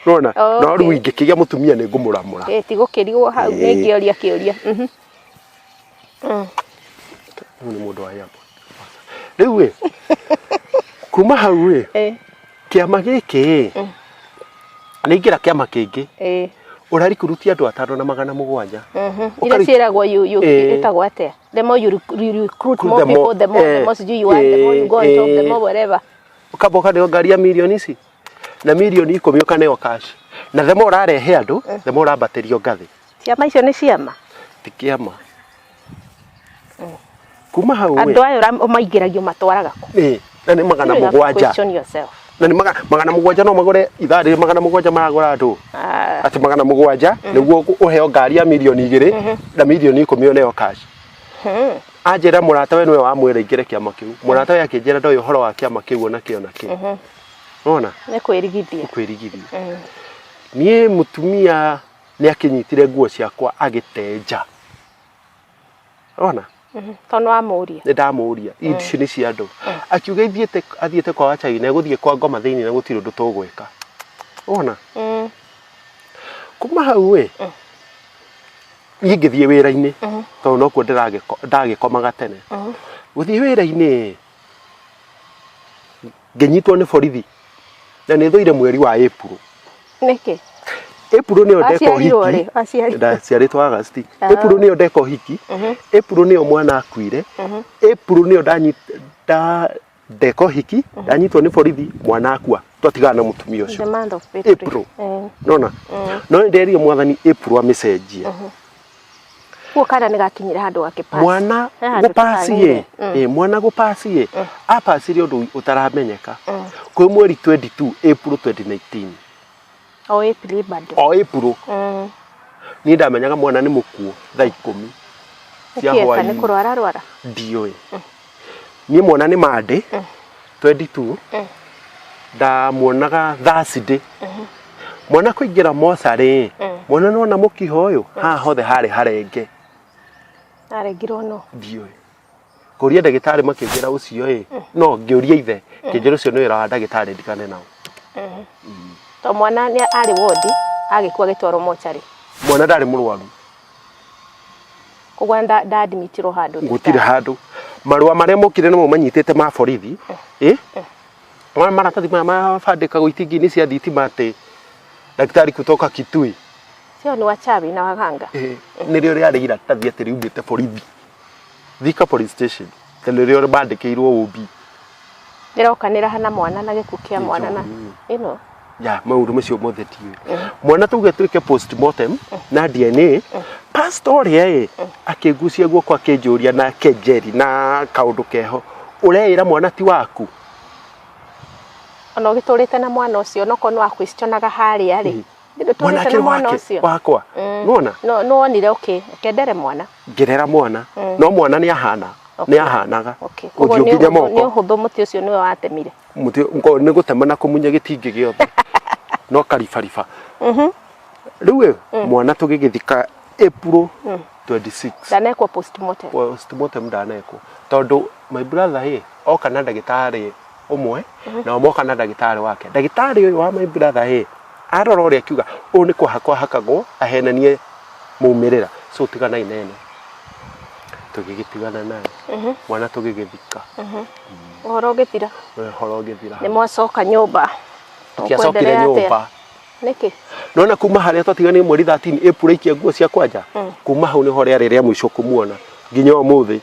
nona no riu ingikigia mutumia ni ngumuramura
tigukirigwo hau ni ngioria kiuria
ni mundu wa yabo riu kuma hau kiama giki ningira kiama kingi urarikurutia andu 5,700
ira ciragwo you itagwo atia the more you recruit more people the more you want the more you go on top the more whatever
ukaboka ndio ngari ya milioni ici na milioni 10 ukaneo cash na themo urarehe andu themo urambaterio ngathi
ciama icio ni ciama
tikiama kuma hau
andu ayo maingiragio matwaraga ku
na ni 700 na ni 700 no magore ithari 700 maragura andu ati 700 niguo uheo ngari ya milioni 2 na milioni 10 oneo cash ajera murata we niwe wamwira ingire kiama kiu murata we akinjira ndoyo horo wa kiama kiu ona kio ona
ni kwirigithia
nie mutumia ni akinyitire nguo ciakwa agitenja ona
tono amuria
ni ndamuria ici ni cia andu akiuga athiete kwa wachai na guthie kwa ngoma thiini na gutiro ndu tugweka ona kuma hau we ngithie wira-ini to no ku ndagikomaga tene guthie wira-ini ngenyitwo ni borithi na ni thoire mweri wa April
niki
April ni ondeko hiki ndaciaritwo August April ni ondeko hiki April ni mwana akuire April ni ndanyita ndeko hiki ndanyitwo ni borithi mwana akua twatigana na mutumia ucio April nona no nderio mwathani April amecenjia
kuo kana nigakinyira handu wake pass
mwana gupasie mwana gupasie apasire undu utaramenyeka kwi mweri 22 April 2019
April bado
April ni ndamenyaga mwana ni mukuo thaa 10 cia hwaini
ni kurwara
ndioi ni mwana ni Monday 22 ndamuonaga Thursday mwana kuingira mosari mwana nona mukiho uyu ha hothe hari harenge
arengirwo no
ndioi kuria ndagitari makingira ucio no ngiuria ithe kinjira ucio ni wira wa ndagitari ndikane nao
to mwana ni ari wodi agikua gitwaro mochari
mwana ndari murwaru
kugwa nda admitiro handu
gutire handu marua maria mokire no manyitete ma borithi mwana maratathi ma fandika guitingi ni cia thitima ati daktari kutoka Kitui
sio ni wachawi na waganga
ni rio ria rigira tathi ati riugite borithi Thika police station tele rio bandikirwo ubi
ndirokanira hana mwana na giku kia mwana na ino
ya maundu macio mothe tiwe mwana tuge twike postmortem na DNA pastor ye akigucia guo kwa kinjuria na kejeri na kaundu keho ureira mwana ti waku
ono giturite na mwana ucio no kono akwistonaga hari ari
mwana ke mwana ucio wakwa nona
no onire okay kendere mwana
ngerera mwana no mwana ni ahana ni ahanaga
uthiukinya moko ni uhuthu muti ucio niwe watemire
muti ngo ni gutemana kumunya gitingi giothe no karifarifa riu mwana tugigithika April 26
ndanekwo postmortem
ndanekwo tondu my brother oka na ndagitari umwe na moka na ndagitari wake ndagitari uyu wa my brother arora uria akiuga u ni kuhakwa hakagwo ahenanie mumirira so tigana inene tugigitigana naye mwana tugigithika
horo githira ni mwacoka nyumba
tukiacokire nyumba
niki
nona kuma haria twatigane mweri 13 April ikia nguo cia kwanja kuma hau ni horia riria mwisho kumuona nginya umuthi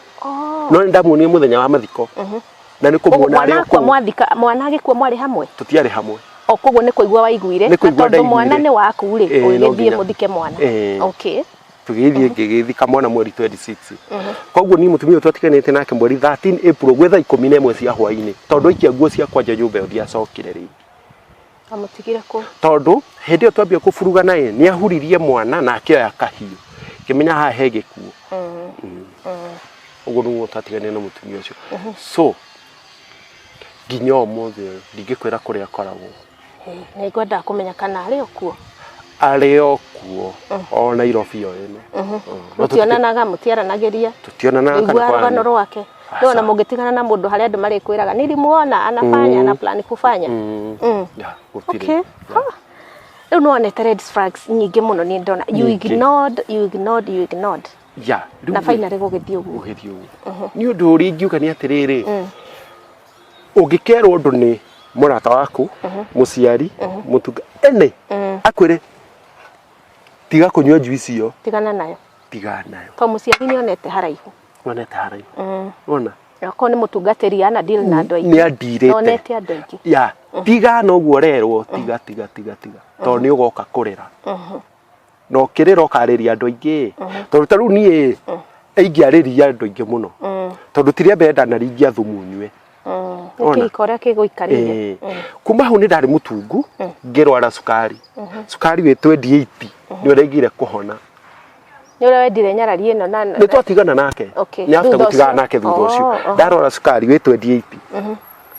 no ndamuonie muthenya wa mathiko na ni kumuona aria
kwa mwathika mwana agikuo mwari hamwe
tutiari hamwe
koguo ni kuigua waiguire tondu mwana ni waku ri ugithie muthike mwana okay
tugithie ngigithika mwana mweri 26 koguo ni mutumia twatiganite nake mweri 13 April gwetha 11 cia hwaini tondu ikia nguo cia kwanja nyumba ndia cokire ri
amutigire ku
tondu hindi twambia kufuruga naye ni ahuririe mwana na akioya kahiu kimenya ha hege kuo uguo nuo twatigane na mutumia ucio so ginyo mothe ndigikwira kuria koragwo
ni ngwenda kumenya kana
ari okuo o Nairobi yo ene
mutionanaga mutiaranagiria
tutionanaga
kana rugano rwake ndona mugitigana na mundu hari andu mari kwiraga nilimuona anafanya na plan kufanya
ya gutire
okay riu no one red flags nyingi muno ni ndona you ignored
ya
na finally gugithio uguo
ni undu uri ngiuka ni atiriri ugikerwo ndu ni murata waku muciari mutuga ene akwire tiga kunywa juice yo
tigana nayo
to
muciari ni onete haraihu
ona
yako ni mutungatiri ana deal na andu aingi
ni adirete
onete andu aingi
ya tiga no guorerwo tiga to ni ugoka kurira no kirira ukariria andu aingi tondu taru nie aingiariria andu aingi muno tondu tiria benda na ringia thumu nywe
kikoria kiguikarire
kuma hu ni ndari mutungu ngirwara sukari sukari we 28 ni urengire kuhona
ni ura wendire Nyarari ino na
ni twatigana nake ni after gutigana nake thutha ucio ndarwara sukari we 28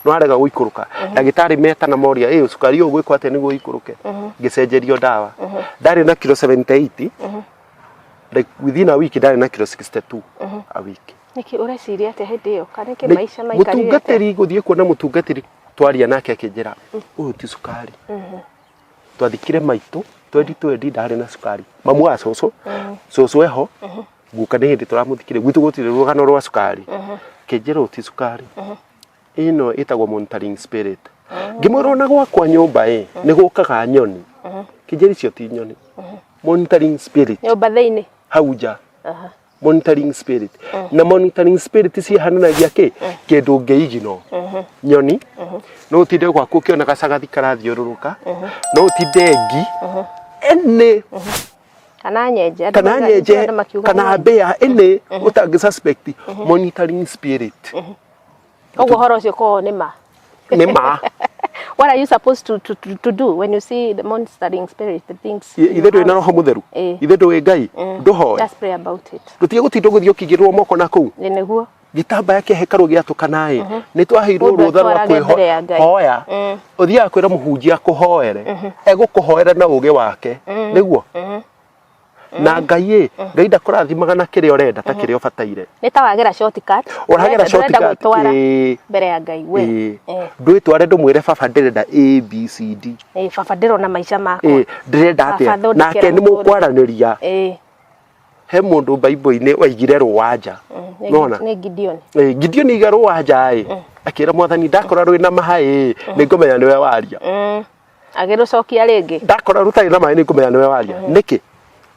no arega guikuruka ndagitari meta na moria sukari uyu gwikwa ate niguo ikuruke ngicenjerio dawa ndari na kilo 78 like within a week ndari na kilo 62 a week
niki ureciria ate hindi iyo kana ki maisha maikarire
mutungatiri guthie kuona mutungatiri twaria nake akinjira uyu ti sukari twathikire maitu 2020 ndari na sukari mamu wa soso eho guka ni hindi turamuthikire gwitu gutire rugano rwa sukari kinjira ti sukari ino itagwo monitoring spirit ngimorona gwakwa nyumba ni gukaga nyoni kinjiri cio ti nyoni monitoring spirit
nyumba theini
hauja monitoring spirit na monitoring spirit si hananagia kindu ngeigino nyoni no utinde gwaku kiona gacagathi karathiururuka no utindengi ene
kana nyenje
kana bea ene utangi suspect monitoring spirit
ogo horo cio ko ni ma what are you supposed to do when you see the monitoring spirit the things
ithe ndwi na roho mutheru ithe ndwi ngai nduhoe
just pray about it
rutige gutinda guthio kigirwo moko na kuu
ni niguo
gitamba yake hekaru giatukanae ni twaheirwo rutha rwa kwihoya uthia kwira muhunjia kuhoere egukuhoera na uge wake niguo na ngai ngai ndakurathimaga na kiria urenda ta kiria ubataire
ni ta wagera shortcut
uragera shortcut
mbere ya ngai we
ndwitware ndumwire baba ndirenda ABCD
baba ndirona maisha mako
ndirenda atia nake ni mukwaraniria he mundu bible-ini waigire ruwanja nona
ni Gideon
Gideon iga ruwanja akira mwathani ndakora rwina mahai ni ngumenya niwe waria
agirucokia ringi
ndakora rutari na mahai ni ngumenya niwe waria niki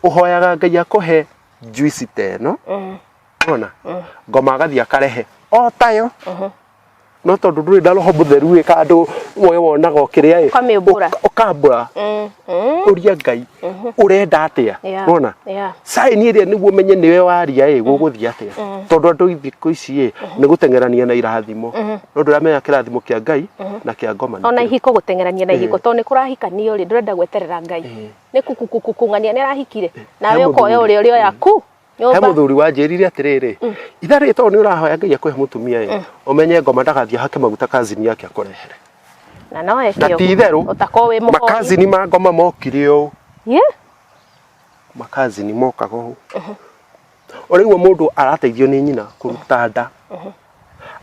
uhoyaga ngai akuhe juice teno nona ngoma agathia karehe o tayo no tondu nduri na roho mutheru kandu moyo wonaga okiria ukambura uria ngai urenda atia nona sign iria niguo menye niwe waria guguthia atia tondu andu ithiku ici ni gutengerania na irathimo no nduramenya kirathimo kia ngai na kia ngoma
ona ihiko gutengerania na ihiko tondu ni kurahikanio ri ndurenda gweterera ngai ni kukungania ni arahikire nawe ukoya uri yaku
he muthuri wanjirire atiriri ithari to ni urahoya ngai akuhe mutumia umenye ngoma ndagathia hake maguta kazini yake akurehere
na nawe
na titheru
utakowe muhoni
makazini ma ngoma mokire o makazini mokago urigwo mundu arateithio ni nyina kuruta nda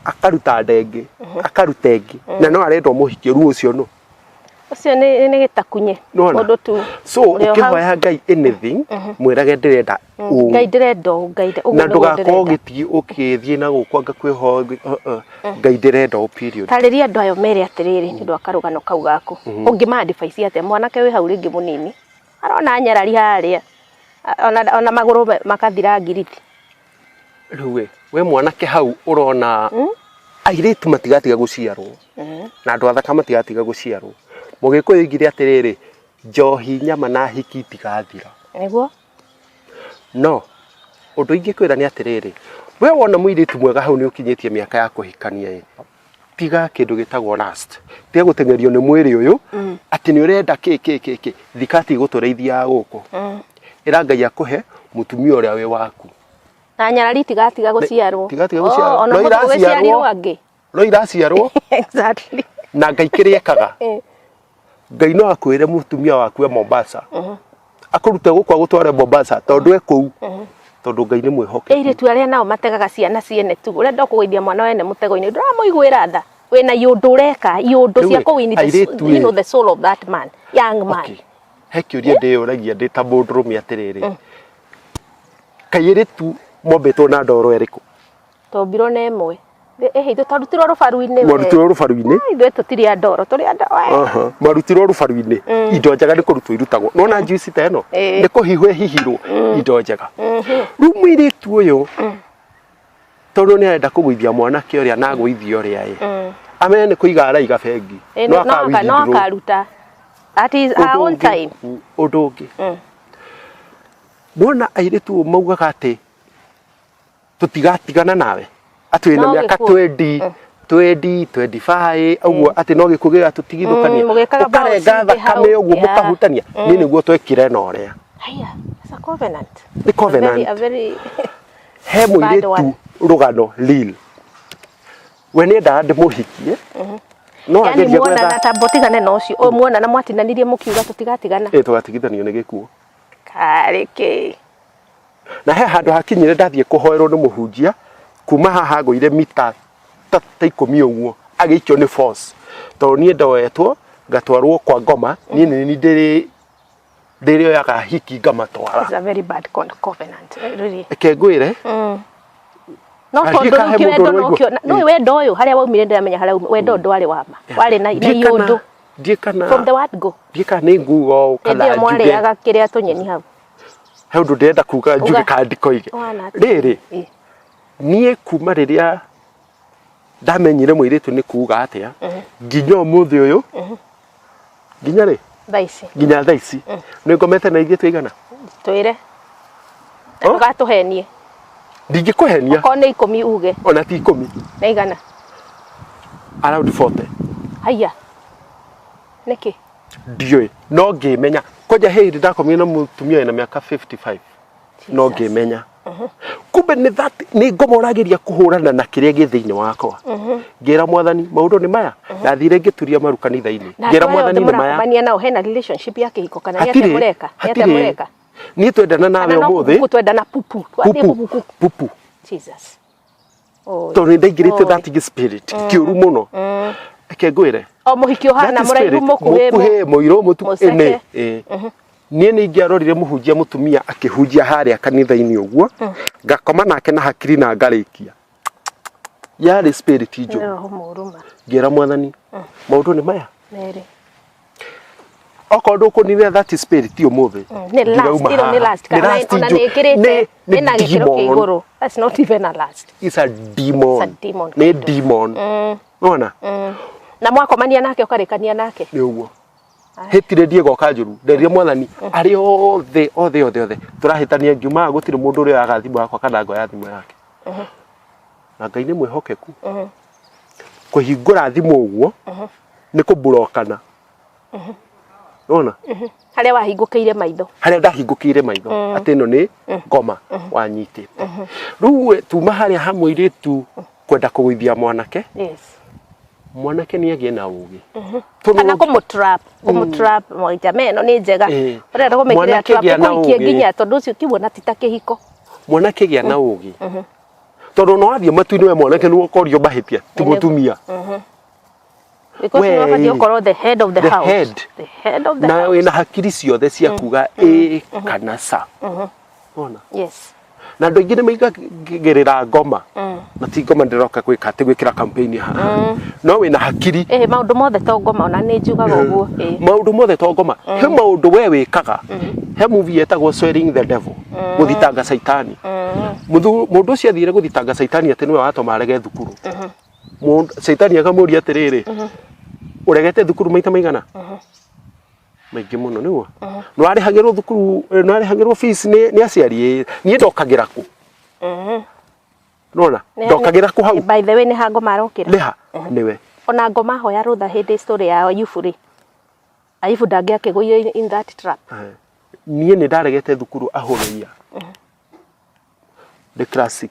akaruta ndenge akaruta engi na no arendwo muhikie ruo ucio no
ucio ni gitakunye mundu tu
so ukihoya ngai anything mwirage ndirenda
ngai ndirenda ngai
na ndugako gitie ukithie na gukwa ngakwiho ngai ndirenda period
tariria andu ayo mere atiriri ni ndu akarugano kau gaku ungima advice ate mwanake wi hau ringi munini arona Nyarari haria ona maguru makathira ngiriti
riwe we mwanake hau urona airitu matigatiga guciarwo na andu athaka matigatiga guciarwo mugikuyu igire atiriri njohi nyama na hiki tigathira
niguo
no undu ingikwira ni atiriri we wona muiritu mwega hau ni ukinyitie miaka ya kuhikania tiga kindu gitagwo last tiga gutengerio ni mwiri uyu ati ni urenda thikati gutureithia guku ira ngai akuhe mutumia uria we waku
na Nyarari tigatiga guciarwo
tigatiga guciarwo
no iraciarwo angi
no iraciarwo
exactly
na ngai kiriekaga ngai no akwire mutumia waku Mombasa akurute gukwa gutware Mombasa tondu ekou tondu ngai ni mwihoke
iritu aria nao mategaga ciana ciene tu urenda kugeithia mwana wene mutego-ini nduramuiguira tha wena yundu ureka yundu cia kuwini the soul of that man young man
hekiuria ndiyuragia ndi ta mundurume atiriri kairitu mombetwo na ndoro eriku
tombirwo na emwe ithu twarutirwo rubaru-ini
marutirwo rubaru-ini
ithu tutiri andoro turi andoro
marutirwo rubaru-ini indo njega ni kurutwo irutagwo nona juice ta eno ni kuhihwe hihirwo indo njega riu muiritu uyu tondu ni arenda kuguithia mwanake uria na guithia uria amene kuiga araiga bengi
no akaruta at his own time
Udogi. Mwana airetu maugaga ati tutigatigana nawe ati wina miaka 20 25 augo ati no gikugira tutigithukania ukarenga thakame uguo mukahutania ni niguo twekire na uria
haya it's a covenant
the covenant
a very
he muiretu rugano lil wene nda ndimuhikie no
ageria gwetha yani muona ta botigane no cio o muona na mwatinanirie mukiuga tutigatigana
tugatigithanio ni gikuo
kareke
na he handu hakinyire ndathie kuhoerwo ni muhunjia kuma haha ngoire mita ta 10 uguo agiikio ni force to nie ndoetwo ngatwarwo kwa ngoma nie ni ndiri yaga hiki ngamatwara.
It's a very bad covenant really
ekengwire
no tondu kiwendo no kio no wendo uyu haria waumire ndiramenya haria wendo ndwari wama wari na yundu
ndikana
from the word go
ndikana ni ngugo
kana mwari agakiria tunyeni hau
he ndu ndenda kuga njuge kandikoige riri nie kuma riria ndamenyire muiritu ni kuga atia nginya umuthi uyu nginya ri
thaici
nginya thaici ni ngomete na ithie twigana
twire ngatuhenie
ndingikuhenia
ko ni 10 uge
ona ti 10
na igana
around 40
haya niki
ndioi no ngimenya koja heiri ndakomire na mutumia ina miaka 55 no ngimenya kumbe ni that ni ngomorageria kuhurana na kiria githiini wakwa ngira mwathani maundu ni maya ndathire ngituria maru kanitha-ini ngira mwathani ni maya
mania nao hena relationship yake hiko kana yate mureka
ni twendana nawe umuthi
twendana pupu
pupu
Jesus
to ni ndaingirite that spirit kiuru muno ekengwire
o muhiki ohana muraihu mukuhe
muiro mutu ene nie ni ngiarorire muhunjia mutumia akihunjia haria kanitha-ini uguo ngakoma nake na hakiri na ngarikia yari spirit ijo ngira mwathani maundu ni maya
nere
okondo kunire that spirit yo muthi
ni last kana ona nekirite ina gikiro kiguru that's not even a last
it's a demon ni demon ona
na mwakomania nake ukarikania nake
ni uguo hetire Diego kanjuru nderia mwathani ari othe turahitania ngiuma gutire mundu uri agathimwo yakwa kana ngo ya thimwo yake na Ngai ni mwihokeku kuhingura thimwo uguo ni kuburokana ona
haria wahingukiire maitho
haria ndahingukire maitho ati no ni ngoma wanyitite riu tuma haria hamwire tu kwenda kugwithia mwanake
yes
mwanake ni agie na ugi
kana kumutrap moita meno ni njega urenda kumekira trap kuikie nginya tondu ucio kiwona titakihiko
mwanake gia na ugi tondu no athie matu-ini we mwanake ni ukorio bahitia ti mutumia
because you have to call the head of the house the head of the
na wina hakiri ciothe cia kuga kana sa ona
yes
na ndu ingi ni maigagerera ngoma na ti ngoma ndiroka gwika ati gwikira campaign haha no wina hakiri
maundu mothe to ngoma ona ni njugaga uguo
maundu mothe to ngoma he maundu we wikaga he movie etagwo Swearing the Devil guthitanga saitani mundu ucio athire guthitanga saitani ati niwe watoma arege thukuru saitani akamuria atiriri uregete thukuru maita maigana maingi muno niwo no ari hagirwo thukuru no ari hagirwo fees ni aciari ni ndokagira ku nona ndokagira ku hau
by the way ni hango marokira
leha niwe
ona ngoma hoya rutha hindi story ya Yufuri aifu ndangia kiguyo in that trap
nie ni ndaregete thukuru ahuria the class 6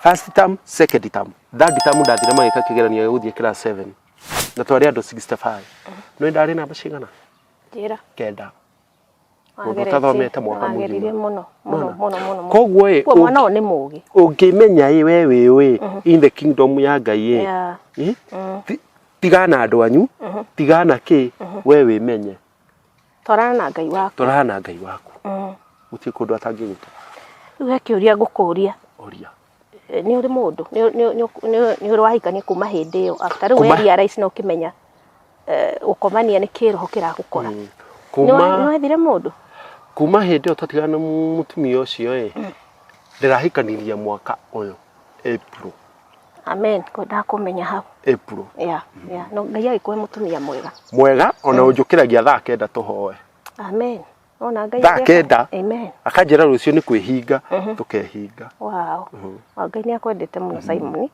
first term second term third term ndathire magika kigerania guthie class 7 na twari andu 65 no ndari namba cigana
njira
kenda mundu tathomete mwaka
muno
kogwo
kwa mwana ni mugi
ungimenya we in the kingdom ya Ngai tigana andu anyu tigana ki we wimenye
torana na Ngai waku
uti kundu atangiguta
riu he kiuria ngukuria
oria
ni uri mundu ni uri wahikania kuma hindi iyo after riu we realize no kimenya ukomania ni kiroho kiragukora kuma no ethire mundu
kuma hindi iyo tatigana mutumia ucio ndirahikaniria mwaka uyu April
Amen. Kwenda kumenya hau.
April.
Yeah. No Ngai agikuhe mutumia mwega.
Mwega ona unjukiragia thaa 9 tuhoe.
Amen. Ona Ngai
thaa 9.
Amen.
Akanjira rucio ni kwihinga tukehinga.
Wow. Ngai ni akwendete muno Simon.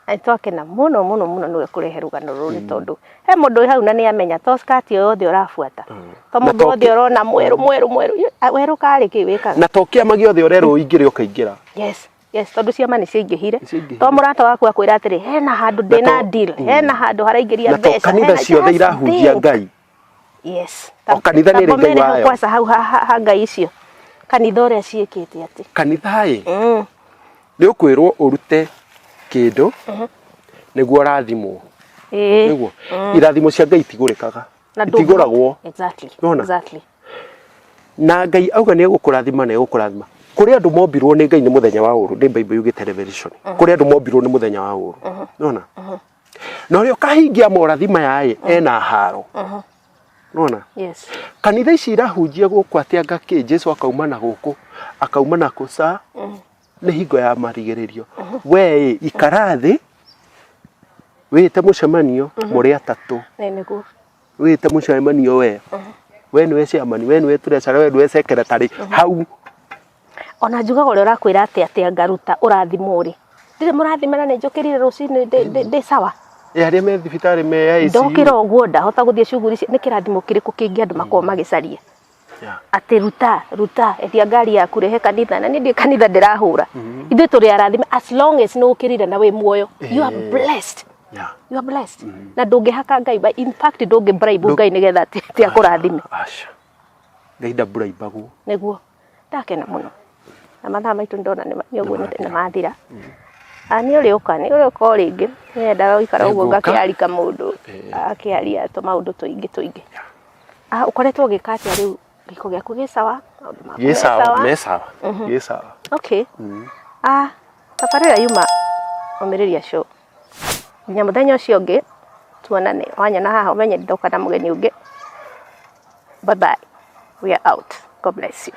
Aitwakena muno niwe kurehe rugano ruru ni tondu he mundu hau na ni amenya to skati yothe urafuata. To mundu wothe urona mweru weru kari ki wikaga. Na
to kiama giothe urero ingire ukaingira.
Yes, tondu ciama ni ciingihire. To murata waku akwira atiri hena handu ndina deal, hena handu haraingiria mbeca.
Na to kanitha ciothe irahunjia Ngai.
Yes.
O kanitha ni Ngai wayo.
Kwasa hau ha Ngai icio. Kanitha uria ciikite ati.
Kanitha ni ukwirwo urute kindu niguo rathimo. Niguo irathimo cia Ngai itigurikaga. Itiguragwo.
Exactly.
Na Ngai auga ni egukurathima na egukurathima. Kuri andu mombirwo ni Ngai ni muthenya wa uru, ndi Bible yugite Revelation. Kuri andu mombirwo ni muthenya wa uru. Nona? No rio kahingia morathima yae ena haro. Nona?
Yes.
Kanitha ici irahunjia guku atianga ki Jesu akauma na guku, akauma na kusa. Ni hingo ya marigiririo. We ikarathi wite mucemanio muri atatu.
Niguo.
Wite mucemanio we niwe ciamani, we niwe turecara, we niwe secretary. Hau
ona njugaga uria urakwira ati ngaruta urathimo ri ndire murathimana ni njukirire rucini ndi sawa
aria me thibitari me ICU
ndokira uguo ndahota guthie cuguri ni kirathimo kiriku kingi andu makoma magicaria ati ruta etia ngari yaku rehe kanitha na ndi kanitha ndirahura ithu turi arathime as long as no ukirire na we muoyo you are blessed. You are blessed. Na ndungihaka Ngai, in fact ndungibribe Ngai nigetha ati akurathime.
Asha Ngai ndabraibagu
niguo ndakena muno na mathaa maitu ndona ni uguo ni mathira. Ani uri uka ringi nenda guikara uguo ngakiarika mundu akiaria to maundu tuingi ukoretwo gikati riu giko giaku gi sawa?
Gi sawa.
Okay. Tabarira yuma omiriria show nya muthenya ucio ungi tuonane wanyona haha umenye ndoka na mugeni ungi. Bye bye. We are out. God bless you.